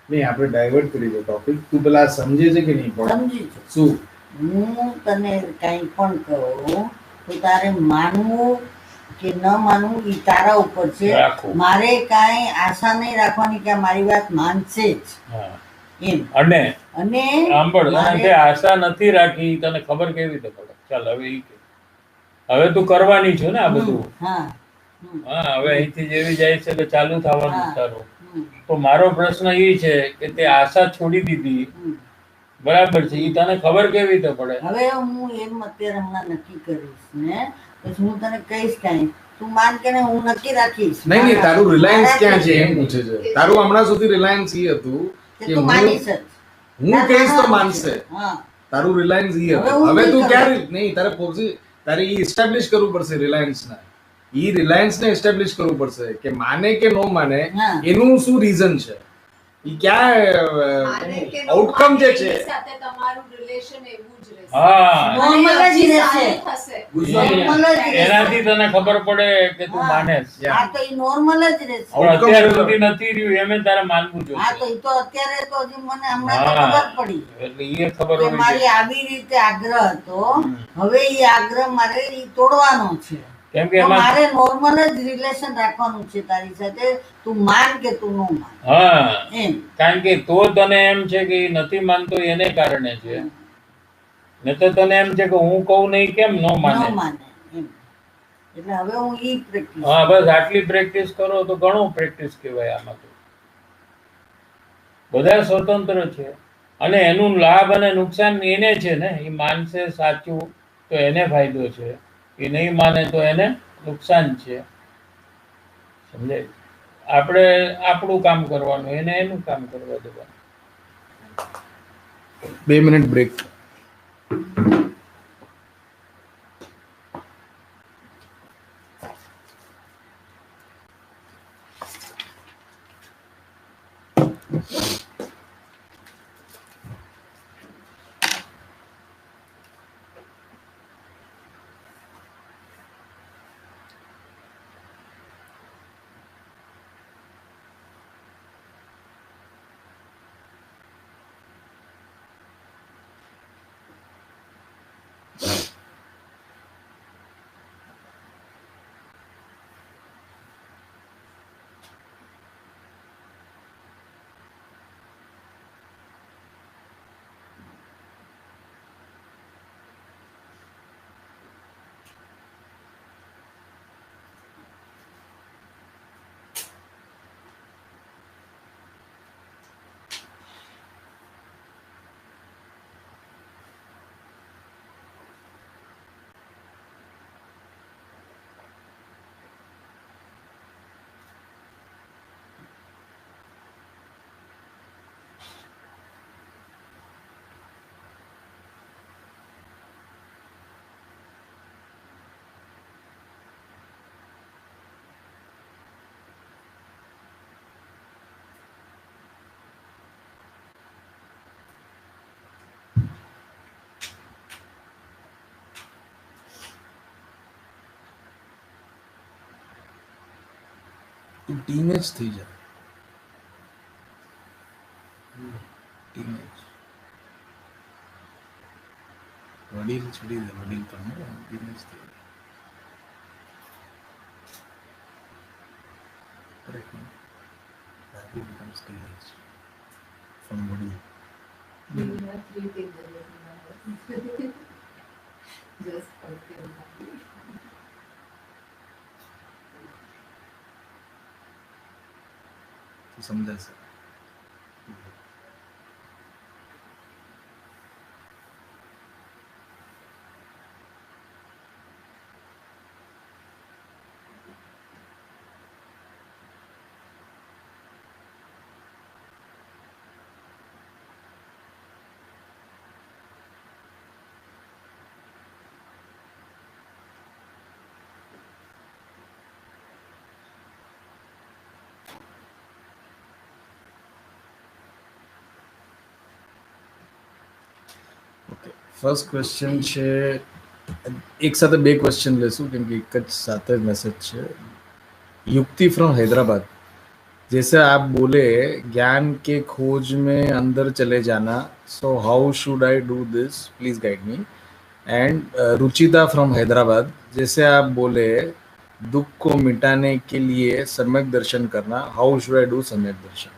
નહીં, આપણે ડાયવર્ટ કરી દો ટોપિક. તું પેલા સમજે છે કે નહીં? પણ સમજી છો? શું હું તને કંઈ પણ કહું તો તારે માનવું કે ન માનવું એ તારા ઉપર છે. રાખવું. મારે કાંઈ આશા નહીં રાખવાની કે આ મારી વાત માનશે જ હા. એમ. અને અને સાંભળ, મારે- તે આશા નથી રાખી, તને ખબર કેવી રીતે પડે? ચાલ હવે ઈ કે હવે તું કરવાની છે ને આ બધું. હા હા, હવે અહીંથી જેવી જાય છે એટલે ચાલુ થવાનું હા. તારું. તો મારો પ્રશ્ન એ છે કે તે આશા છોડી દીધી, બરાબર છે, એ તને ખબર કેવી રીતે પડે? હવે હું એમ અત્યારે હમણાં નક્કી કરીશ ને પછી હું તને કહીશ કાંઈ તું માન કે નહીં, હું નક્કી રાખીશ. નહીં, તારું રિલાયન્સ ક્યાં છે એમ મારા પૂછે છે. તારું હમણાં સુધી રિલાયન્સ એ હતું કે કે તું માનીશ જ. હું કહીશ તો માનશે. હા તારું રિલાયન્સ ઈ હવે હતું. હું હવે નહીં તું કરું. ક્યારે નહીં, તારે ઈ એસ્ટાબ્લિશ કરવું પડશે રિલાયન્સ ને. ઈ રિલાયન્સ ને એસ્ટાબ્લિશ કરવું પડશે કે માને કે નો માને હા. એનું શું રીઝન છે, ઈ ક્યાં માને કે નો આઉટકમ જે માને, છે. એની સાથે તમારું રિલેશન એવું જ રહેશે. હા Normal જ અને રહેશે. સારી થશે. Normal જ રહેશે. એનાથી તને ખબર પડે કે તું હા. માને છે. આ તો ઈ normal જ રહેશે. પણ અત્યાર સુધી નથી રહ્યું એમ તારે માનવું હા તો જોઈએ. ઈ તો અત્યારે તો હજી મને હમણાં તો હા. ખબર પડી એટલે એ ખબર કે હોવી મારી જોઈએ. આવી રીતે આગ્રહ હતો, હવે ઈ આગ્રહ મારે ઈ તોડવાનો છે. કેમ કે તો એમાં મારે નોર્મલ જ રિલેશન રાખવાનું છે તારી સાથે, તું માન કે તું નો માન હા, એમ. કારણ કે તો તને એમ છે કે એ નથી માનતો એને કારણે છે, ને તો તને એમ છે કે હું કહું નહીં કેમ ન નો માને. માને એમ. એટલે હવે હું ઈ પ્રેક્ટિસ હા બસ આટલી પ્રેક્ટિસ કરો તો ઘણું પ્રેક્ટિસ કહેવાય. આમાં તો બધા સ્વતંત્ર છે અને એનું લાભ અને નુકસાન એને છે ને. એ માનશે સાચું તો એને ફાયદો છે, એ નહીં માને તો એને નુકસાન છે. સમજાય? આપણે આપણું કામ કરવાનું, એને એનું કામ કરવા દેવાનું. 2 મિનિટ બ્રેક. તું ટીનેજ થઈ જાય. ટીનેજ વડીલ છોડી દે, વડીલ તો નહીં, ટીનેજ થઈ જાય. Correct, no? Happy becomes teenage from વડીલ. You have 3 things in your mind. Just forgive me. તું સમજાશે. ફર્સ્ટ ક્વેશ્ચન છે, એક સાથે 2 ક્વેશ્ચન લેશું કેમ કે એક જ સાથે મેસેજ છે. युक्ति फ्रॉम हैदराबाद. जैसे आप बोले ज्ञान के खोज में अंदर चले जाना, so how should I do this, please guide me. And Ruchita from Hyderabad, जैसे आप बोले दुख को मिटाने के लिए सम्यक दर्शन करना, हाउ शुड आई डू सम्यक दर्शन.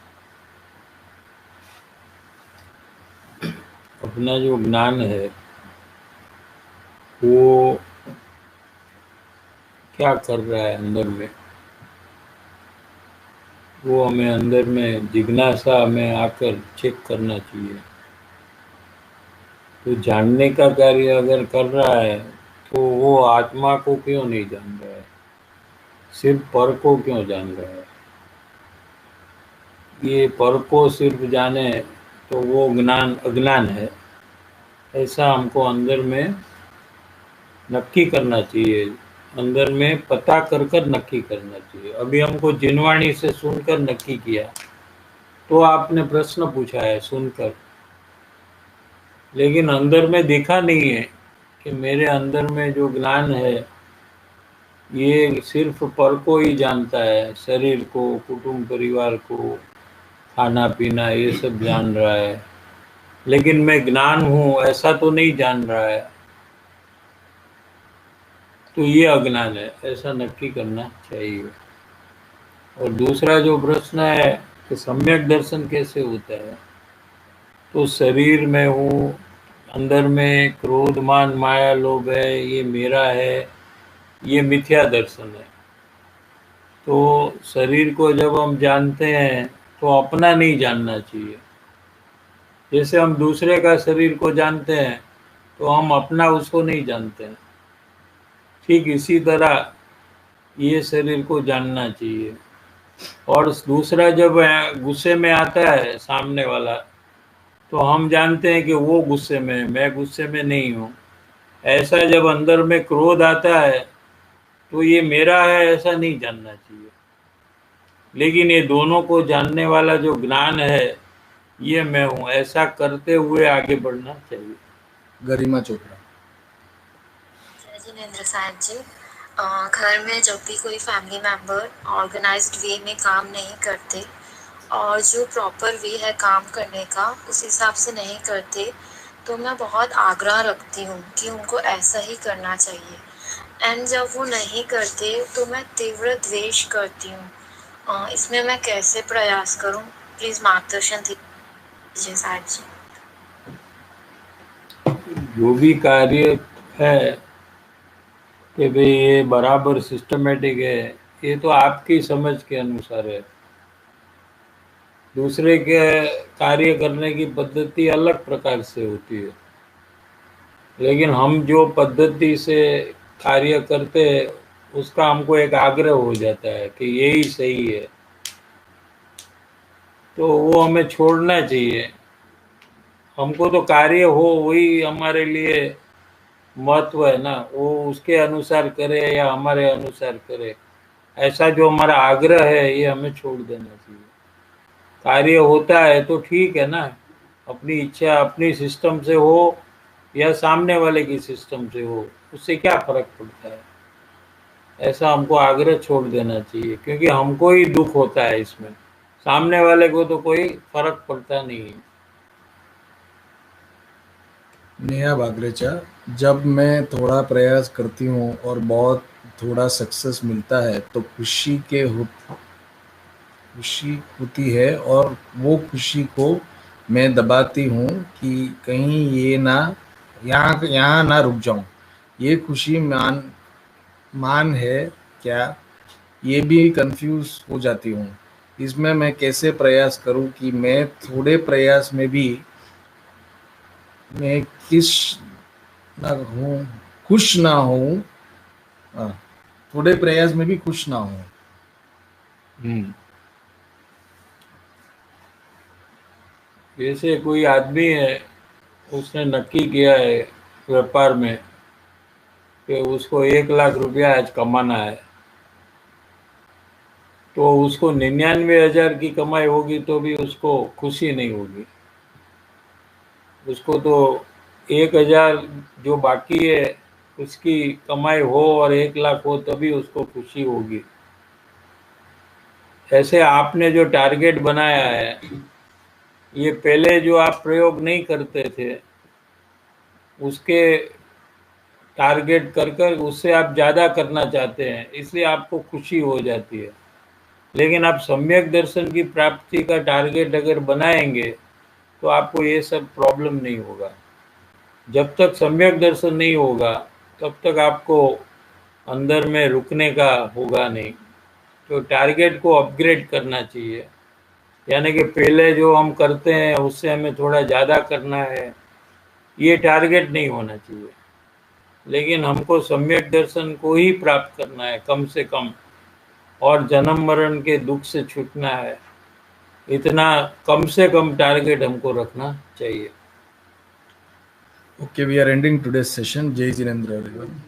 अपना जो ज्ञान है वो क्या कर रहा है अंदर में, वो हमें अंदर में जिज्ञासा में आकर चेक करना चाहिए. तो जानने का कार्य अगर कर रहा है तो वो आत्मा को क्यों नहीं जान रहा है, सिर्फ पर को क्यों जान रहा है. ये पर को सिर्फ जाने तो वो ज्ञान अज्ञान है. ऐसा हमको अंदर में नक्की करना चाहिए, अंदर में पता कर कर नक्की करना चाहिए। अभी हमको जिनवाणी से सुनकर नक्की किया, तो आपने प्रश्न पूछा है सुनकर, लेकिन अंदर में देखा नहीं है कि मेरे अंदर में जो ज्ञान है ये सिर्फ पर को ही जानता है, शरीर को, कुटुंब परिवार को, खाना पीना ये सब जान रहा है, लेकिन मैं ज्ञान हूँ ऐसा तो नहीं जान रहा है, तो ये अज्ञान है, ऐसा नक्की करना चाहिए। और दूसरा जो प्रश्न है कि सम्यक दर्शन कैसे होता है, तो शरीर में हूँ, अंदर में क्रोध मान माया लोभ है, ये मेरा है, ये मिथ्या दर्शन है। तो शरीर को जब हम जानते हैं तो अपना नहीं जानना चाहिए। जैसे हम दूसरे का शरीर को जानते हैं तो हम अपना उसको नहीं जानते हैं, ठीक इसी तरह ये शरीर को जानना चाहिए। और दूसरा जब गुस्से में आता है सामने वाला, तो हम जानते हैं कि वो गुस्से में है, मैं गुस्से में नहीं हूँ। ऐसा जब अंदर में क्रोध आता है तो ये मेरा है ऐसा नहीं जानना चाहिए, लेकिन ये दोनों को जानने वाला जो ज्ञान है ये मैं हूँ, ऐसा करते हुए आगे बढ़ना चाहिए। गरिमा चोपड़ा। जय जिनेंद्र साहब जी, घर में जब भी कोई फैमिली मेंबर ऑर्गेनाइज्ड वे में काम नहीं करते और जो प्रॉपर वे है काम करने का उस हिसाब से नहीं करते, तो मैं बहुत आग्रह रखती हूँ कि उनको ऐसा ही करना चाहिए। एंड जब वो नहीं करते तो मैं तीव्र द्वेष करती हूँ। इसमें मैं कैसे प्रयास करूँ, प्लीज़ मार्गदर्शन दीजिए साहब जी। जो भी कार्य है कि भाई ये बराबर सिस्टमेटिक है, ये तो आपकी समझ के अनुसार है। दूसरे के कार्य करने की पद्धति अलग प्रकार से होती है, लेकिन हम जो पद्धति से कार्य करते हैं उसका हमको एक आग्रह हो जाता है कि यही सही है, तो वो हमें छोड़ना चाहिए। हमको तो कार्य हो वही हमारे लिए महत्व है ना, वो उसके अनुसार करे या हमारे अनुसार करे, ऐसा जो हमारा आग्रह है ये हमें छोड़ देना चाहिए। कार्य होता है तो ठीक है ना, अपनी इच्छा अपनी सिस्टम से हो या सामने वाले की सिस्टम से हो, उससे क्या फर्क पड़ता है, ऐसा हमको आग्रह छोड़ देना चाहिए, क्योंकि हमको ही दुख होता है इसमें, सामने वाले को तो कोई फर्क पड़ता नहीं है। नेहा बागरेचा, जब मैं थोड़ा प्रयास करती हूँ और बहुत थोड़ा सक्सेस मिलता है तो खुशी होती है, और वो खुशी को मैं दबाती हूँ कि कहीं ये ना यहाँ ना रुक जाऊँ। ये खुशी मान है क्या, ये भी कंफ्यूज हो जाती हूँ। इसमें मैं कैसे प्रयास करूँ कि मैं थोड़े प्रयास में भी मैं खुश ना हूँ, थोड़े प्रयास में भी खुश ना हूँ। जैसे कोई आदमी है, उसने नक्की किया है व्यापार में कि उसको 1 लाख रुपया आज कमाना है, तो उसको 99,000 की कमाई होगी तो भी उसको खुशी नहीं होगी। उसको तो 1,000 जो बाकी है उसकी कमाई हो और 1 लाख हो तभी उसको खुशी होगी। ऐसे आपने जो टारगेट बनाया है, ये पहले जो आप प्रयोग नहीं करते थे उसके टारगेट कर कर उससे आप ज़्यादा करना चाहते हैं, इसलिए आपको खुशी हो जाती है। लेकिन आप सम्यक दर्शन की प्राप्ति का टारगेट अगर बनाएंगे तो आपको ये सब प्रॉब्लम नहीं होगा। जब तक सम्यक दर्शन नहीं होगा तब तक आपको अंदर में रुकने का होगा नहीं। तो टारगेट को अपग्रेड करना चाहिए, यानी कि पहले जो हम करते हैं उससे हमें थोड़ा ज़्यादा करना है, ये टारगेट नहीं होना चाहिए। लेकिन हमको सम्यक दर्शन को ही प्राप्त करना है कम से कम, और जन्म मरण के दुख से छूटना है, इतना कम से कम टारगेट हमको रखना चाहिए। Okay, we are ending today's session. Jai Jinendra, everyone.